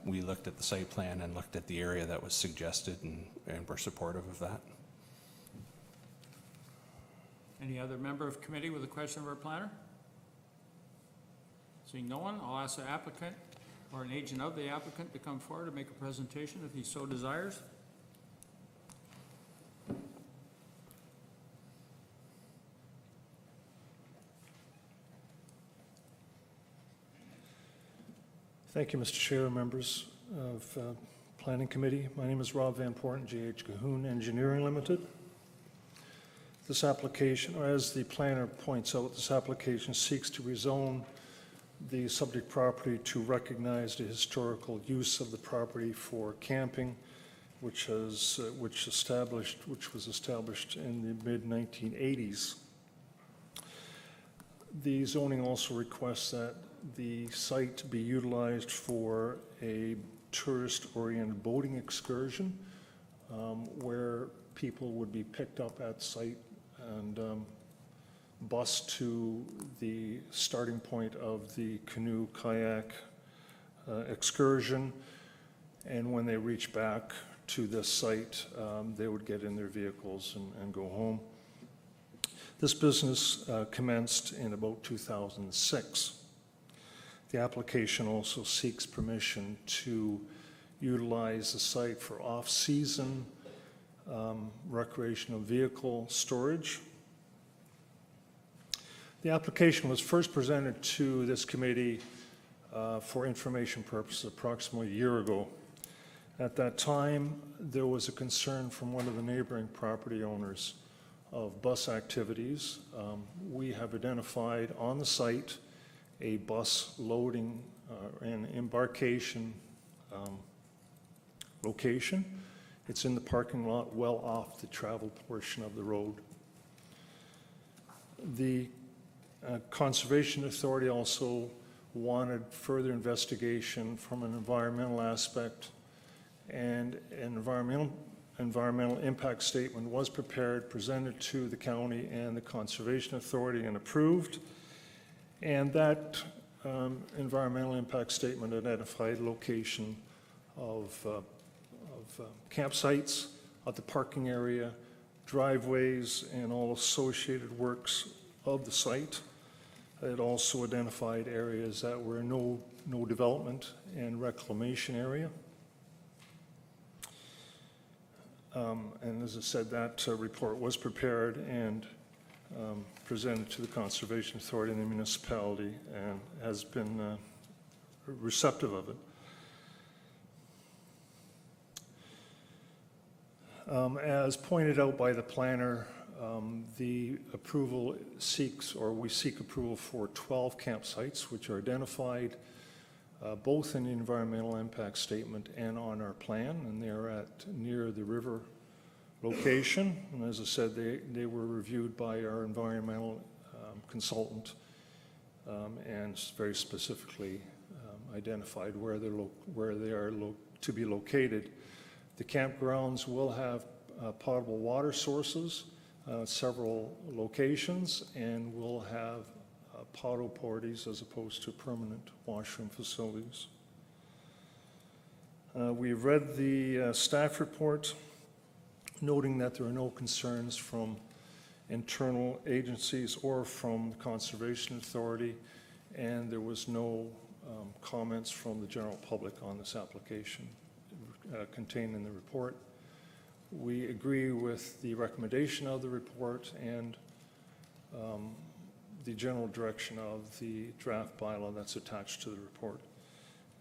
We looked at the site plan and looked at the area that was suggested, and we're supportive of that. Any other member of committee with a question of our planner? Seeing no one, I'll ask the applicant or an agent of the applicant to come forward to make a presentation if he so desires. Thank you, Mr. Chair, members of Planning Committee. My name is Rob Van Porten, J.H. Cahoon Engineering Limited. This application, or as the planner points out, this application seeks to rezone the subject property to recognize the historical use of the property for camping, which was established in the mid-1980s. The zoning also requests that the site be utilized for a tourist-oriented boating excursion where people would be picked up at site and bused to the starting point of the canoe kayak excursion, and when they reach back to this site, they would get in their vehicles and go home. This business commenced in about 2006. The application also seeks permission to utilize the site for off-season recreational vehicle storage. The application was first presented to this committee for information purposes approximately a year ago. At that time, there was a concern from one of the neighboring property owners of bus activities. We have identified on the site a bus loading and embarkation location. It's in the parking lot well off the traveled portion of the road. The Conservation Authority also wanted further investigation from an environmental aspect, and an environmental impact statement was prepared, presented to the county and the Conservation Authority and approved. And that environmental impact statement identified location of campsites at the parking area, driveways, and all associated works of the site. It also identified areas that were no development and reclamation area. And as I said, that report was prepared and presented to the Conservation Authority and the municipality, and has been receptive of it. As pointed out by the planner, the approval seeks, or we seek approval for 12 campsites, which are identified both in the environmental impact statement and on our plan, and they're at near the river location. And as I said, they were reviewed by our environmental consultant, and very specifically identified where they are to be located. The campgrounds will have potable water sources, several locations, and will have porta potties as opposed to permanent washroom facilities. We've read the staff report, noting that there are no concerns from internal agencies or from the Conservation Authority, and there was no comments from the general public on this application contained in the report. We agree with the recommendation of the report and the general direction of the draft bylaw that's attached to the report.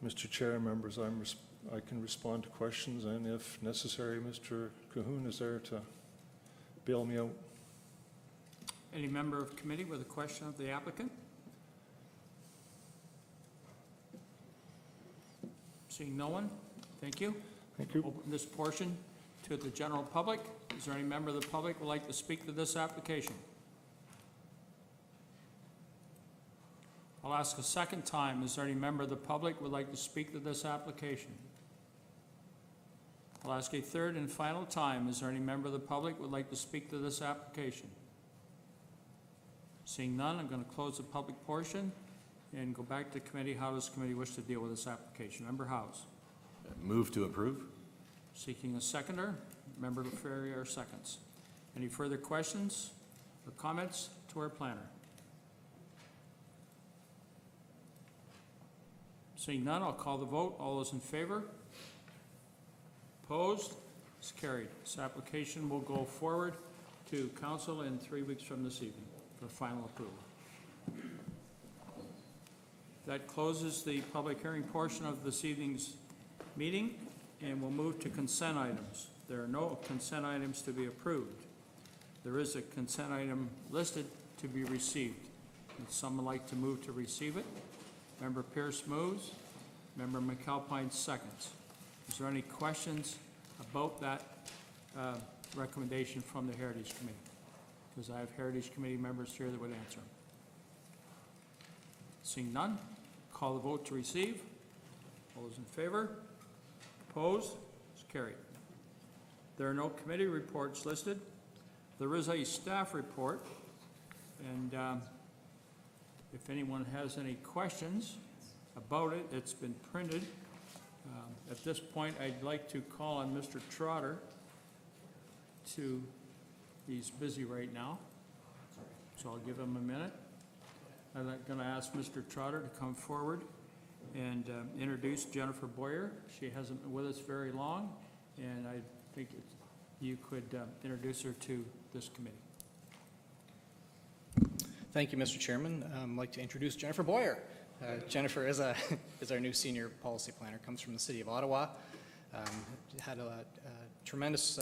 Mr. Chair, members, I can respond to questions, and if necessary, Mr. Cahoon is there to bail me out. Any member of committee with a question of the applicant? Seeing no one, thank you. Thank you. Open this portion to the general public. Is there any member of the public who would like to speak to this application? I'll ask a second time. Is there any member of the public who would like to speak to this application? I'll ask a third and final time. Is there any member of the public who would like to speak to this application? Seeing none, I'm going to close the public portion and go back to committee. How does committee wish to deal with this application? Member House. Move to approve. Seeking a seconder. Member Ferrier seconds. Any further questions or comments to our planner? Seeing none, I'll call the vote. All those in favor? Opposed? It's carried. This application will go forward to council in 3 weeks from this evening for final approval. That closes the public hearing portion of this evening's meeting, and we'll move to consent items. There are no consent items to be approved. There is a consent item listed to be received. Would someone like to move to receive it? Member Pierce moves. Member McAlpine seconds. Is there any questions about that recommendation from the Heritage Committee? Because I have Heritage Committee members here that would answer them. Seeing none, call the vote to receive. All those in favor? Opposed? It's carried. There are no committee reports listed. There is a staff report, and if anyone has any questions about it, it's been printed. At this point, I'd like to call on Mr. Trotter he's busy right now, so I'll give him a minute. I'm going to ask Mr. Trotter to come forward and introduce Jennifer Boyer. She hasn't been with us very long, and I think you could introduce her to this committee. Thank you, Mr. Chairman. I'd like to introduce Jennifer Boyer. Jennifer is our new senior policy planner, comes from the city of Ottawa. Had a tremendous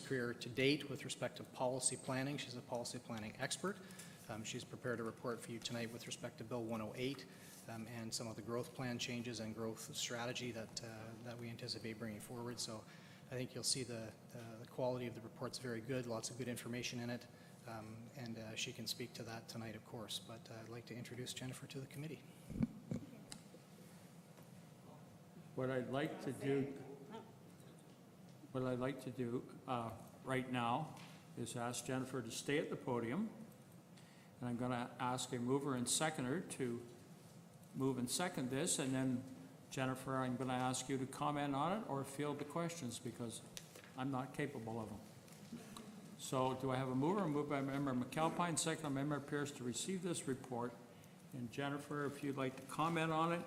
career to date with respect to policy planning. She's a policy planning expert. She's prepared a report for you tonight with respect to Bill 108 and some of the growth plan changes and growth strategy that we anticipate bringing forward. So I think you'll see the quality of the report's very good, lots of good information in it, and she can speak to that tonight, of course. But I'd like to introduce Jennifer to the committee. What I'd like to do right now is ask Jennifer to stay at the podium. And I'm going to ask a mover and seconder to move and second this, and then Jennifer, I'm going to ask you to comment on it or field the questions because I'm not capable of them. So do I have a mover? A move by Member McAlpine, second by Member Pierce to receive this report. And Jennifer, if you'd like to comment on it,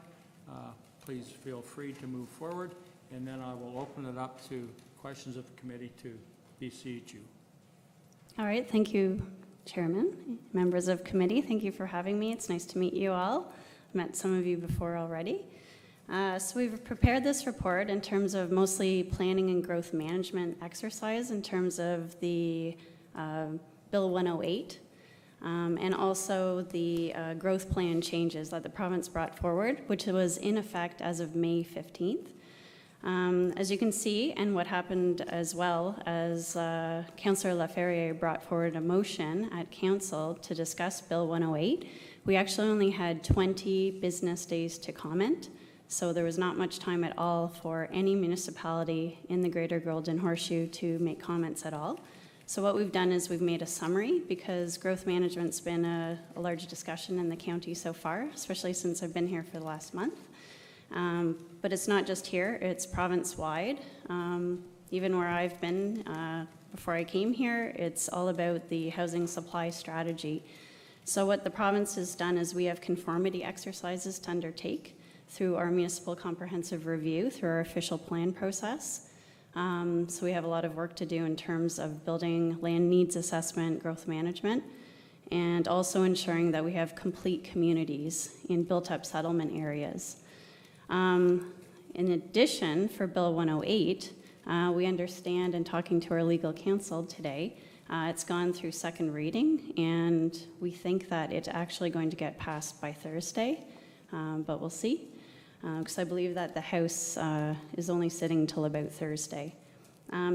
please feel free to move forward. And then I will open it up to questions of the committee to besiege you. All right, thank you, Chairman. Members of committee, thank you for having me. It's nice to meet you all. I've met some of you before already. So we've prepared this report in terms of mostly planning and growth management exercise in terms of the Bill 108 and also the growth plan changes that the province brought forward, which was in effect as of May 15th. As you can see, and what happened as well as Councillor Laferriere brought forward a motion at Council to discuss Bill 108, we actually only had 20 business days to comment, so there was not much time at all for any municipality in the Greater Golden Horseshoe to make comments at all. So what we've done is we've made a summary because growth management's been a large discussion in the county so far, especially since I've been here for the last month. But it's not just here, it's province-wide. Even where I've been before I came here, it's all about the housing supply strategy. So what the province has done is we have conformity exercises to undertake through our municipal comprehensive review, through our official plan process. So we have a lot of work to do in terms of building land needs assessment, growth management, and also ensuring that we have complete communities in built-up settlement areas. In addition, for Bill 108, we understand in talking to our legal counsel today, it's gone through second reading, and we think that it's actually going to get passed by Thursday, but we'll see, because I believe that the House is only sitting till about Thursday.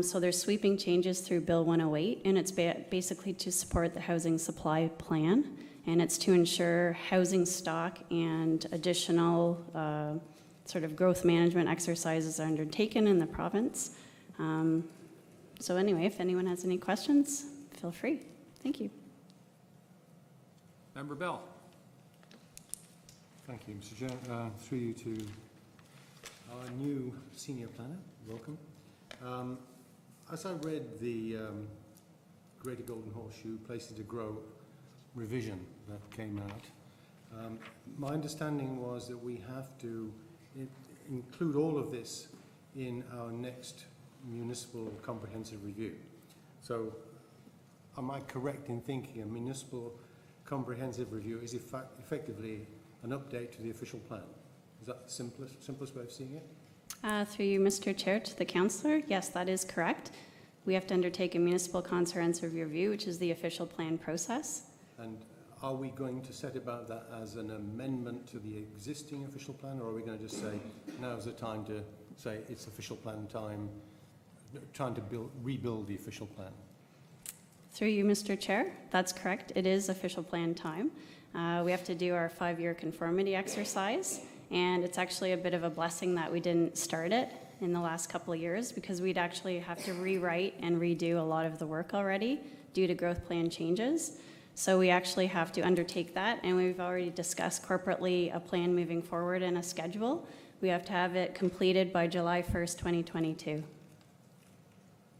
So there's sweeping changes through Bill 108, and it's basically to support the housing supply plan, and it's to ensure housing stock and additional sort of growth management exercises are undertaken in the province. So anyway, if anyone has any questions, feel free. Thank you. Member Bell. Thank you, Mr. Chair. Through you to our new senior planner, welcome. As I read the Greater Golden Horseshoe Places to Grow revision that came out, my understanding was that we have to include all of this in our next municipal comprehensive review. So am I correct in thinking a municipal comprehensive review is effectively an update to the official plan? Is that the simplest way of seeing it? Through you, Mr. Chair, to the councillor, yes, that is correct. We have to undertake a municipal comprehensive review, which is the official plan process. And are we going to set about that as an amendment to the existing official plan, or are we going to just say, now's the time to say it's official plan time, trying to rebuild the official plan? Through you, Mr. Chair, that's correct. It is official plan time. We have to do our 5-year conformity exercise, and it's actually a bit of a blessing that we didn't start it in the last couple of years because we'd actually have to rewrite and redo a lot of the work already due to growth plan changes. So we actually have to undertake that, and we've already discussed corporately a plan moving forward and a schedule. We have to have it completed by July 1st, 2022.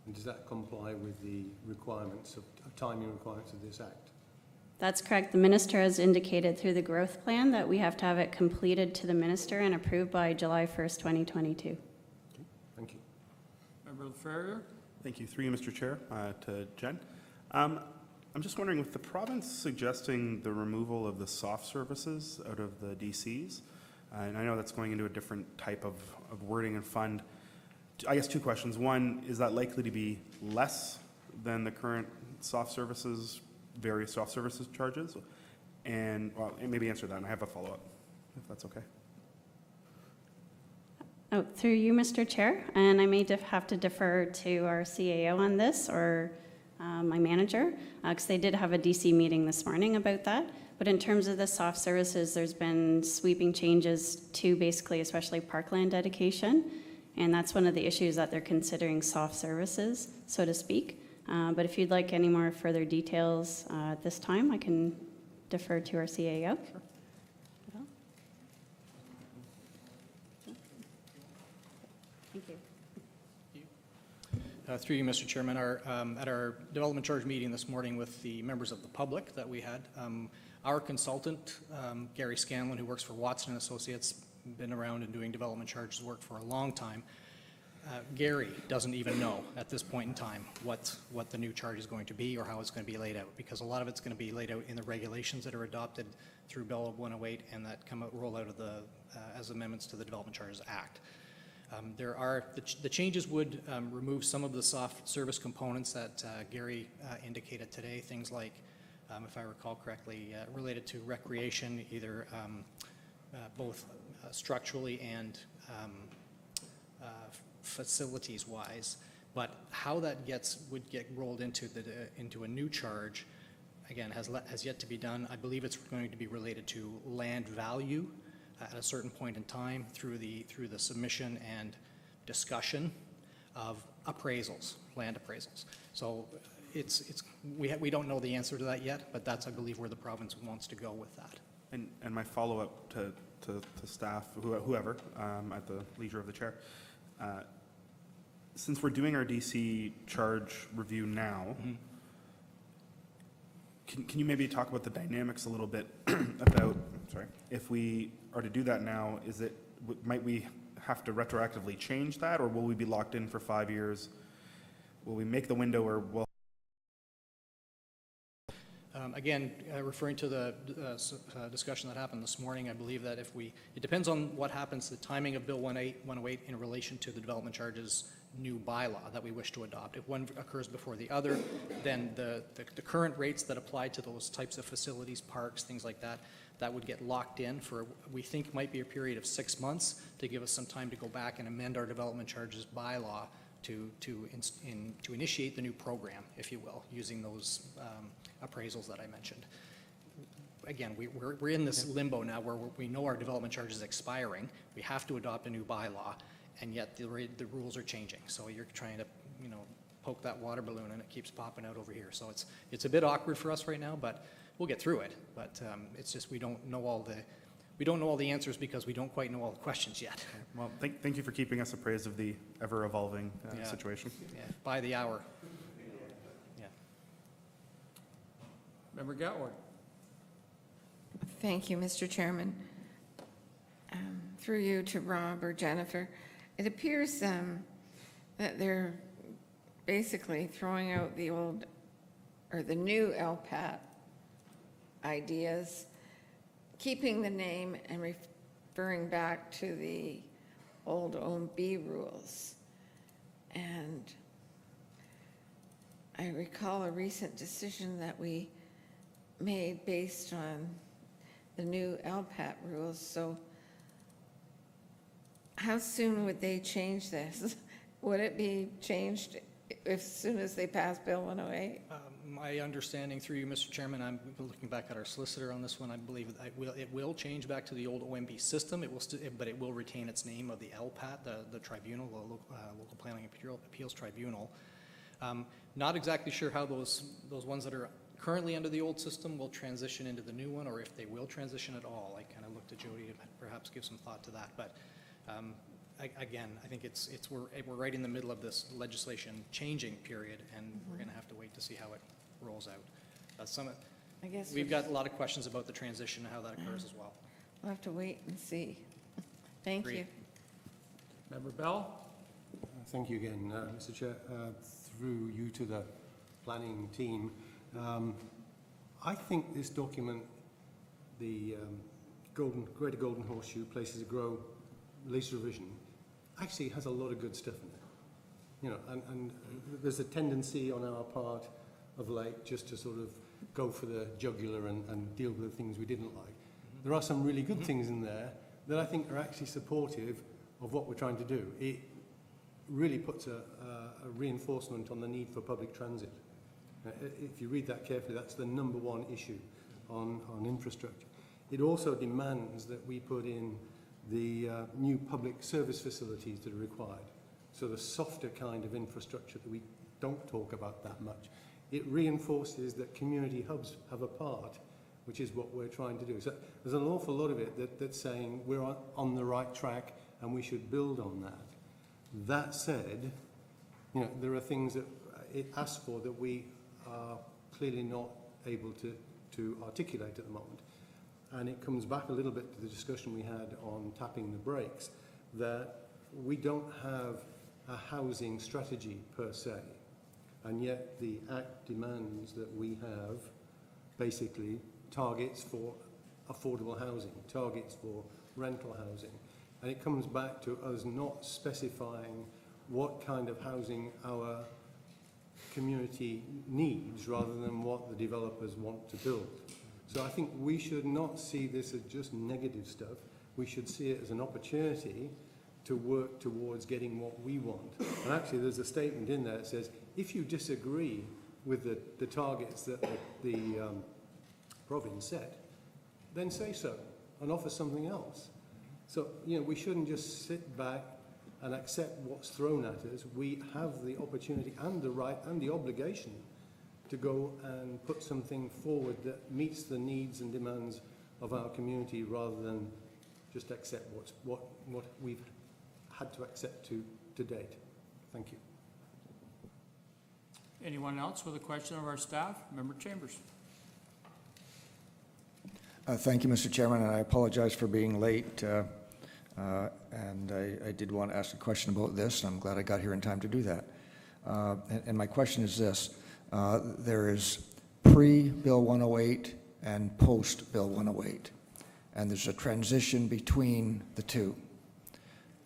And does that comply with the requirements of timing requirements of this Act? That's correct. The minister has indicated through the growth plan that we have to have it completed to the minister and approved by July 1st, 2022. Thank you. Member Ferrier? Thank you. Through you, Mr. Chair, to Jen. I'm just wondering, with the province suggesting the removal of the soft services out of the DCs, and I know that's going into a different type of wording and fund, I guess two questions. One, is that likely to be less than the current soft services, various soft services charges? And, well, maybe answer that, and I have a follow-up, if that's okay. Oh, through you, Mr. Chair, and I may have to defer to our CAO on this, or my manager, because they did have a DC meeting this morning about that. But in terms of the soft services, there's been sweeping changes to basically, especially parkland dedication, and that's one of the issues that they're considering soft services, so to speak. But if you'd like any more further details at this time, I can defer to our CAO. Sure. Thank you. Through you, Mr. Chairman, at our development charge meeting this morning with the members of the public that we had, our consultant, Gary Scanlon, who works for Watson & Associates, been around and doing development charges work for a long time. Gary doesn't even know at this point in time what the new charge is going to be or how it's going to be laid out, because a lot of it's going to be laid out in the regulations that are adopted through Bill 108 and that roll out of the as amendments to the Development Charges Act. There are the changes would remove some of the soft service components that Gary indicated today, things like, if I recall correctly, related to recreation, either both structurally and facilities-wise. But how that would get rolled into a new charge, again, has yet to be done. I believe it's going to be related to land value at a certain point in time through the submission and discussion of appraisals, land appraisals. So we don't know the answer to that yet, but that's, I believe, where the province wants to go with that. And my follow-up to staff, whoever, at the leisure of the chair, since we're doing our DC charge review now, can you maybe talk about the dynamics a little bit about, if we are to do that now, might we have to retroactively change that, or will we be locked in for 5 years? Will we make the window, or will? Again, referring to the discussion that happened this morning, I believe that it depends on what happens, the timing of Bill 108 in relation to the development charges new bylaw that we wish to adopt. If one occurs before the other, then the current rates that apply to those types of facilities, parks, things like that, that would get locked in for, we think, might be a period of 6 months to give us some time to go back and amend our development charges bylaw to initiate the new program, if you will, using those appraisals that I mentioned. Again, we're in this limbo now where we know our development charge is expiring. We have to adopt a new bylaw, and yet the rules are changing. So you're trying to, poke that water balloon, and it keeps popping out over here. So it's a bit awkward for us right now, but we'll get through it. But it's just we don't know all the answers because we don't quite know all the questions yet. Well, thank you for keeping us appraised of the ever-evolving situation. Yeah, by the hour. Yeah. Member Gatward. Thank you, Mr. Chairman. Through you to Rob or Jennifer, it appears that they're basically throwing out the old or the new LPAT ideas, keeping the name and referring back to the old OMB rules. And I recall a recent decision that we made based on the new LPAT rules. So how soon would they change this? Would it be changed as soon as they pass Bill 108? My understanding through you, Mr. Chairman, I'm looking back at our solicitor on this one. I believe it will change back to the old OMB system. It will, but it will retain its name of the LPAT, the tribunal, the Local Planning Appeals Tribunal. Not exactly sure how those ones that are currently under the old system will transition into the new one, or if they will transition at all. I kind of look to Jody to perhaps give some thought to that. But again, I think we're right in the middle of this legislation changing period, and we're going to have to wait to see how it rolls out. I guess we've got a lot of questions about the transition and how that occurs as well. We'll have to wait and see. Thank you. Member Bell? Thank you again, Mr. Chair. through you to the planning team. I think this document, the Greater Golden Horseshoe Places to Grow latest revision, actually has a lot of good stuff in there. You know, and there's a tendency on our part of late just to sort of go for the jugular and deal with the things we didn't like. There are some really good things in there that I think are actually supportive of what we're trying to do. It really puts a reinforcement on the need for public transit. If you read that carefully, that's the number one issue on infrastructure. It also demands that we put in the new public service facilities that are required. So the softer kind of infrastructure that we don't talk about that much. It reinforces that community hubs have a part, which is what we're trying to do. So there's an awful lot of it that's saying we're on the right track and we should build on that. That said, you know, there are things that it asks for that we are clearly not able to articulate at the moment. And it comes back a little bit to the discussion we had on tapping the brakes, that we don't have a housing strategy per se, and yet the Act demands that we have basically targets for affordable housing, targets for rental housing. And it comes back to us not specifying what kind of housing our community needs rather than what the developers want to build. So I think we should not see this as just negative stuff. We should see it as an opportunity to work towards getting what we want. And actually there's a statement in there that says, if you disagree with the targets that the province set, then say so and offer something else. So, you know, we shouldn't just sit back and accept what's thrown at us. We have the opportunity and the right and the obligation to go and put something forward that meets the needs and demands of our community rather than just accept what we've had to accept to date. Thank you. Anyone else with a question of our staff? Member Chambers. Thank you, Mr. Chairman, and I apologize for being late. And I did want to ask a question about this, and I'm glad I got here in time to do that. And my question is this. There is pre-Bill 108 and post-Bill 108, and there's a transition between the two.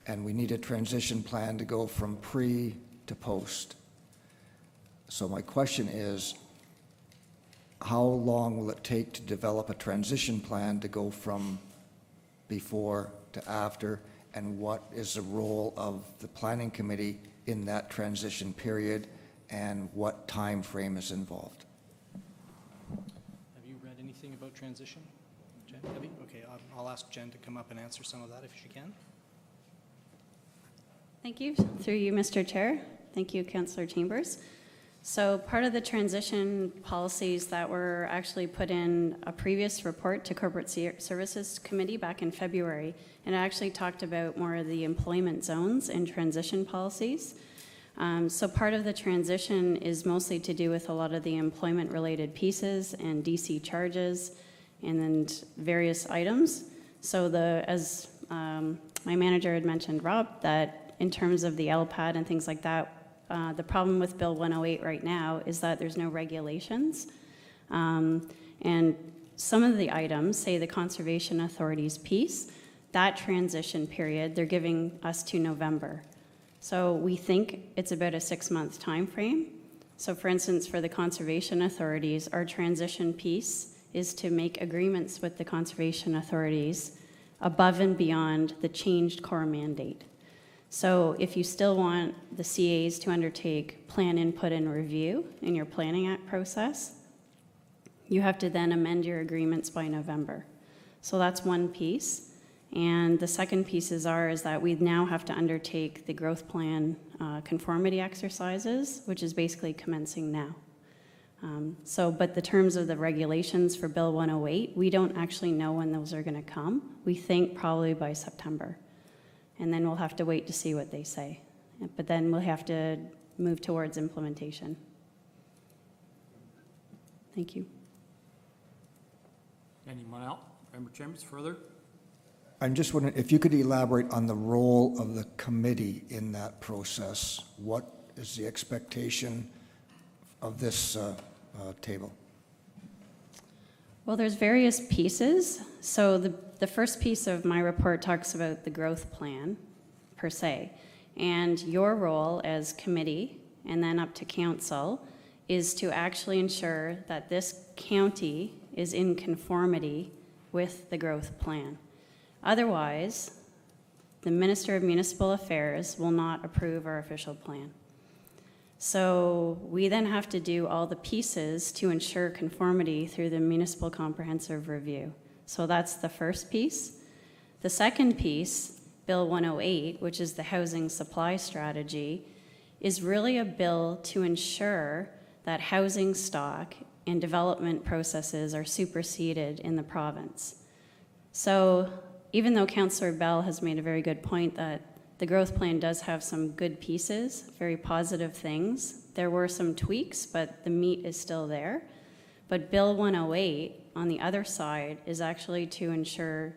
And we need a transition plan to go from pre to post. So my question is, how long will it take to develop a transition plan to go from before to after, and what is the role of the planning committee in that transition period, and what time frame is involved? Have you read anything about transition, Jen? Have you? Okay, I'll ask Jen to come up and answer some of that if she can. Thank you. Through you, Mr. Chair. Thank you, Councillor Chambers. So part of the transition policies that were actually put in a previous report to Corporate Services Committee back in February, and it actually talked about more of the employment zones and transition policies. So part of the transition is mostly to do with a lot of the employment-related pieces and DC charges and then various items. So as my manager had mentioned, Rob, that in terms of the LPAD and things like that, the problem with Bill 108 right now is that there's no regulations. And some of the items, say the Conservation Authority's piece, that transition period, they're giving us to November. So we think it's about a 6-month time frame. So for instance, for the Conservation Authorities, our transition piece is to make agreements with the Conservation Authorities above and beyond the changed core mandate. So if you still want the CAs to undertake plan input and review in your Planning Act process, you have to then amend your agreements by November. So that's one piece. And the second pieces is that we now have to undertake the growth plan conformity exercises, which is basically commencing now. But the terms of the regulations for Bill 108, we don't actually know when those are going to come. We think probably by September. And then we'll have to wait to see what they say. But then we'll have to move towards implementation. Thank you. Anyone else? Member Chambers, further? I'm just wondering if you could elaborate on the role of the committee in that process. What is the expectation of this table? Well, there's various pieces. So the first piece of my report talks about the growth plan per se. And your role as committee and then up to council is to actually ensure that this county is in conformity with the growth plan. Otherwise, the Minister of Municipal Affairs will not approve our official plan. So we then have to do all the pieces to ensure conformity through the Municipal Comprehensive Review. So that's the first piece. The second piece, Bill 108, which is the housing supply strategy, is really a bill to ensure that housing stock and development processes are superseded in the province. So even though Councillor Bell has made a very good point that the growth plan does have some good pieces, very positive things, there were some tweaks, but the meat is still there. But Bill 108, on the other side, is actually to ensure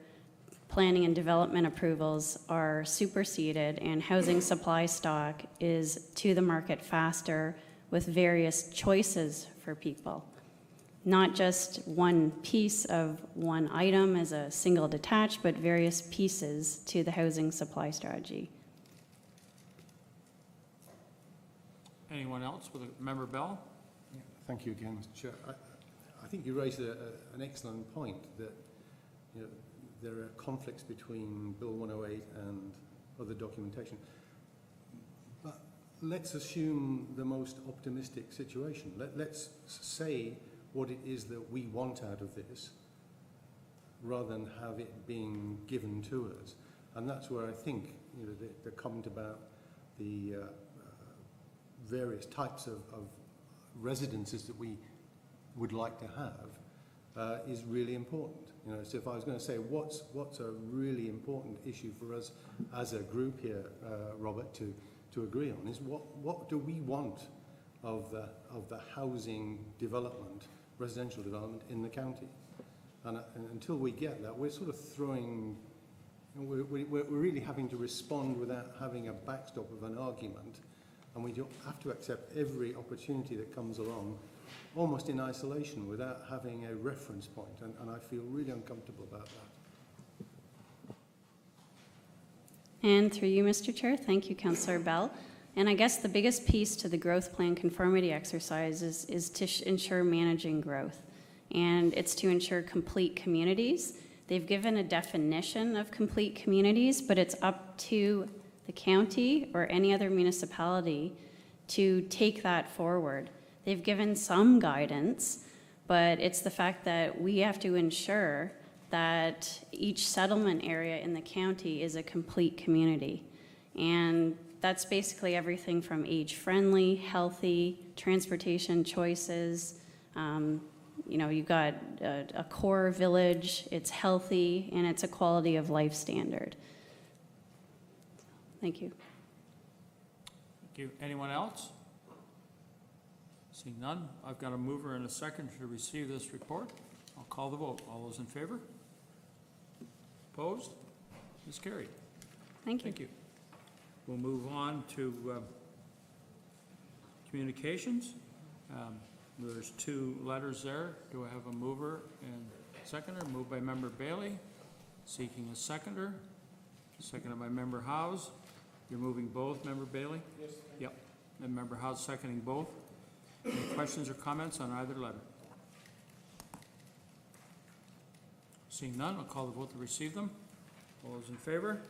planning and development approvals are superseded and housing supply stock is to the market faster with various choices for people. Not just one piece of one item as a single detached, but various pieces to the housing supply strategy. Anyone else with a member Bell? Thank you again, Mr. Chair. I think you raised an excellent point that, you know, there are conflicts between Bill 108 and other documentation. But let's assume the most optimistic situation. Let's say what it is that we want out of this, rather than have it being given to us. And that's where I think, you know, the comment about the various types of residences that we would like to have is really important. You know, so if I was going to say what's a really important issue for us as a group here, Robert, to agree on is what do we want of the housing development, residential development in the county, and until we get that, we're sort of throwing. We're really having to respond without having a backstop of an argument, and we have to accept every opportunity that comes along, almost in isolation, without having a reference point, and I feel really uncomfortable about that. And through you, Mr. Chair, thank you, Councillor Bell. And I guess the biggest piece to the growth plan conformity exercise is to ensure managing growth. And it's to ensure complete communities. They've given a definition of complete communities, but it's up to the county or any other municipality to take that forward. They've given some guidance, but it's the fact that we have to ensure that each settlement area in the county is a complete community. And that's basically everything from age-friendly, healthy, transportation choices. You know, you've got a core village, it's healthy, and it's a quality of life standard. Thank you. Thank you. Anyone else? Seeing none, I've got a mover and a second to receive this report. I'll call the vote. All those in favor? Opposed? It's carried. Thank you. Thank you. We'll move on to communications. There's two letters there. Do I have a mover and seconder? Moved by Member Bailey, seeking a seconder. Seconded by Member House. You're moving both, Member Bailey? Yes. Yep. And Member House seconding both. Any questions or comments on either letter? Seeing none, I'll call the vote to receive them. All those in favor?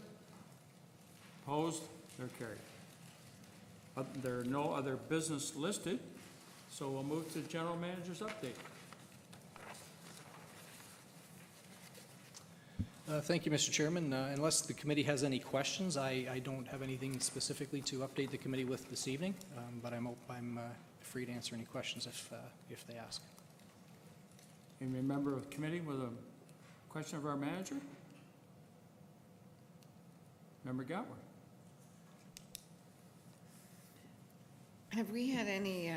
Opposed? They're carried. There are no other business listed, so we'll move to the General Manager's update. Thank you, Mr. Chairman. Unless the committee has any questions, I don't have anything specifically to update the committee with this evening, but I'm free to answer any questions if they ask. Any member of the committee with a question of our manager? Member Gatwer. Have we had any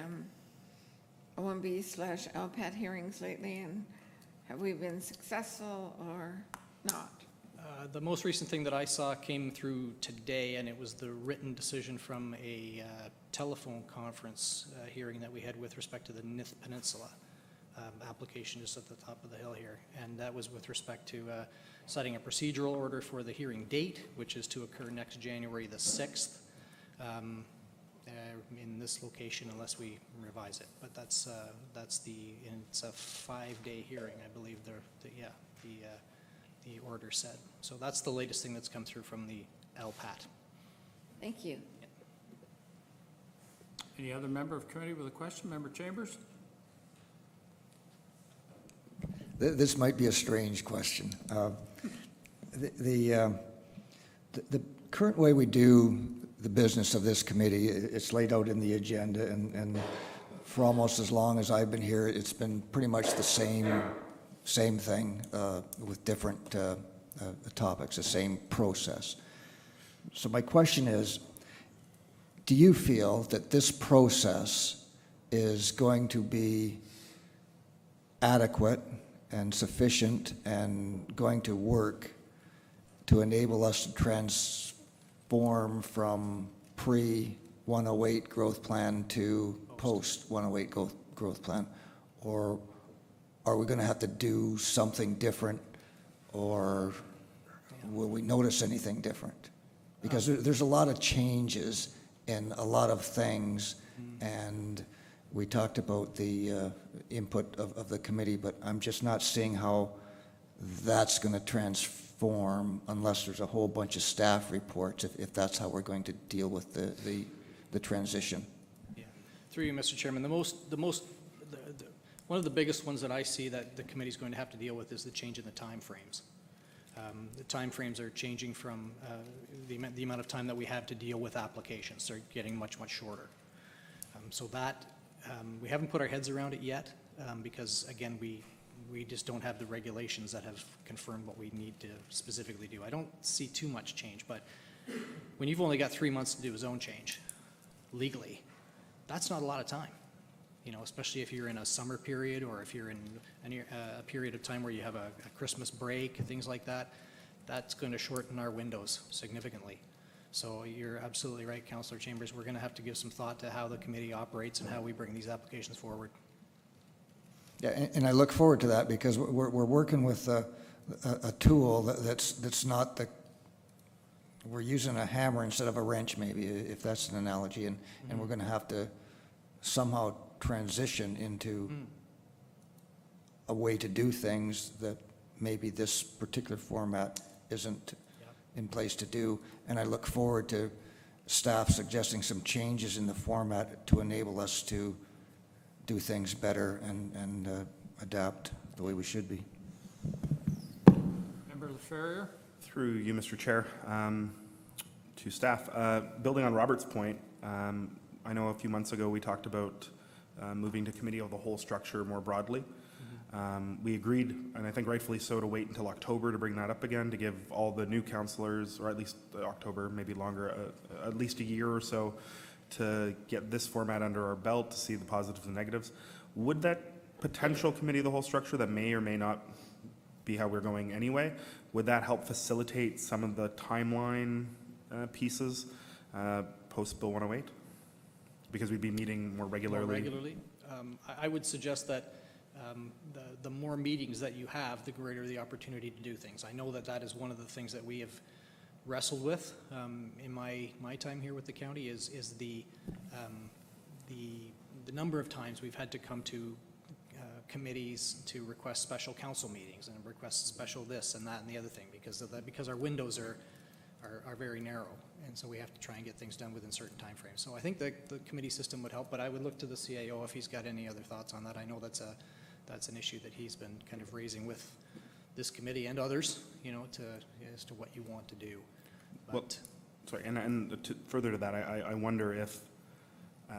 OMB/LPAT hearings lately, and have we been successful or not? The most recent thing that I saw came through today, and it was the written decision from a telephone conference hearing that we had with respect to the Nith Peninsula application just at the top of the hill here. And that was with respect to setting a procedural order for the hearing date, which is to occur next January the 6th in this location unless we revise it. But it's a 5-day hearing, I believe the order said. So that's the latest thing that's come through from the LPAT. Thank you. Any other member of committee with a question? Member Chambers? This might be a strange question. The current way we do the business of this committee, it's laid out in the agenda, and for almost as long as I've been here, it's been pretty much the same thing with different topics, the same process. So my question is, do you feel that this process is going to be adequate and sufficient and going to work to enable us to transform from pre-108 growth plan to post-108 growth plan? Or are we going to have to do something different, or will we notice anything different? Because there's a lot of changes in a lot of things, and we talked about the input of the committee, but I'm just not seeing how that's going to transform unless there's a whole bunch of staff reports, if that's how we're going to deal with the transition. Yeah. Through you, Mr. Chairman, one of the biggest ones that I see that the committee's going to have to deal with is the change in the timeframes. The timeframes are changing from the amount of time that we have to deal with applications. They're getting much, much shorter. So that, we haven't put our heads around it yet because, again, we just don't have the regulations that have confirmed what we need to specifically do. I don't see too much change, but when you've only got 3 months to do a zone change legally, that's not a lot of time. You know, especially if you're in a summer period or if you're in a period of time where you have a Christmas break, things like that, that's going to shorten our windows significantly. So you're absolutely right, Councillor Chambers. We're going to have to give some thought to how the committee operates and how we bring these applications forward. Yeah, and I look forward to that because we're working with a tool that's not the, we're using a hammer instead of a wrench, maybe, if that's an analogy, and we're going to have to somehow transition into a way to do things that maybe this particular format isn't in place to do. And I look forward to staff suggesting some changes in the format to enable us to do things better and adapt the way we should be. Member LaFerrier? Through you, Mr. Chair, to staff, building on Robert's point, I know a few months ago we talked about moving to committee of the whole structure more broadly. We agreed, and I think rightfully so, to wait until October to bring that up again, to give all the new councillors, or at least October, maybe longer, at least a year or so, to get this format under our belt, to see the positives and negatives. Would that potential committee of the whole structure that may or may not be how we're going anyway, would that help facilitate some of the timeline pieces post Bill 108? Because we'd be meeting more regularly. I would suggest that the more meetings that you have, the greater the opportunity to do things. I know that that is one of the things that we have wrestled with in my time here with the county is the number of times we've had to come to committees to request special council meetings and request special this and that and the other thing because of that, because our windows are very narrow, and so we have to try and get things done within certain time frames. So I think that the committee system would help, but I would look to the CAO if he's got any other thoughts on that. I know that's an issue that he's been kind of raising with this committee and others, you know, as to what you want to do. But well, sorry, and further to that, I wonder if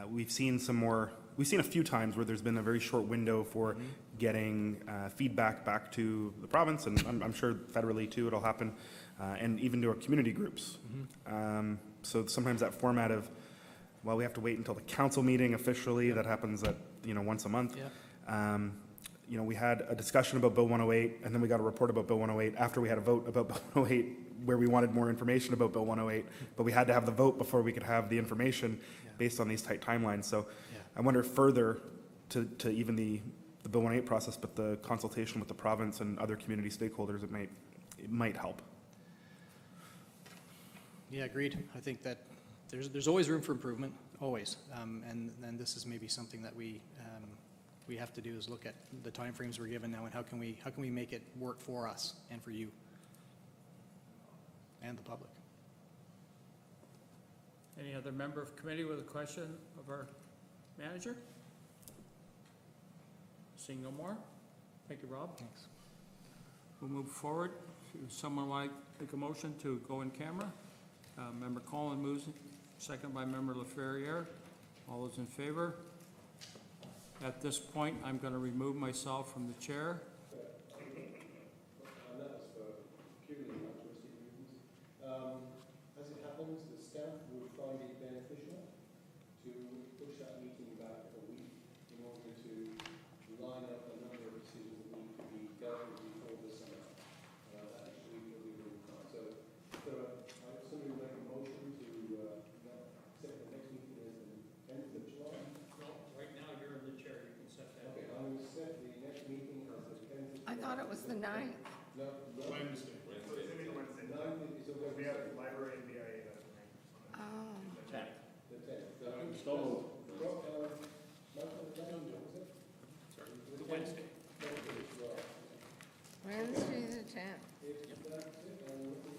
we've seen a few times where there's been a very short window for getting feedback back to the province, and I'm sure federally too it'll happen, and even to our community groups. So sometimes that format of, well, we have to wait until the council meeting officially, that happens at, once a month. you know, we had a discussion about Bill 108, and then we got a report about Bill 108 after we had a vote about Bill 108, where we wanted more information about Bill 108, but we had to have the vote before we could have the information based on these tight timelines. So I wonder further to even the Bill 108 process, but the consultation with the province and other community stakeholders, it might help. Yeah, agreed. I think that there's always room for improvement, always. And this is maybe something that we have to do, is look at the timeframes we're given now and how can we make it work for us and for you and the public. Any other member of committee with a question of our manager? Seeing no more? Thank you, Rob. Thanks. We'll move forward. If someone like to make a motion to go in camera. Member Collin moves, second by Member LaFerriere. All those in favor? At this point, I'm going to remove myself from the chair. As it happens, the staff would find it beneficial to push that meeting back a week in order to line up a number of decisions that need to be dealt with before the summer. That actually will be really fun. So, somebody will make a motion to set the next meeting as the 10th of July. No, right now you're in the chair. You can set that. Okay, I will set the next meeting as the 10th of July. I thought it was the 9th. No, Wednesday. We have library and BIA that Oh. The 10th. Wednesday. Wednesday the 10th. If that's it, I'm looking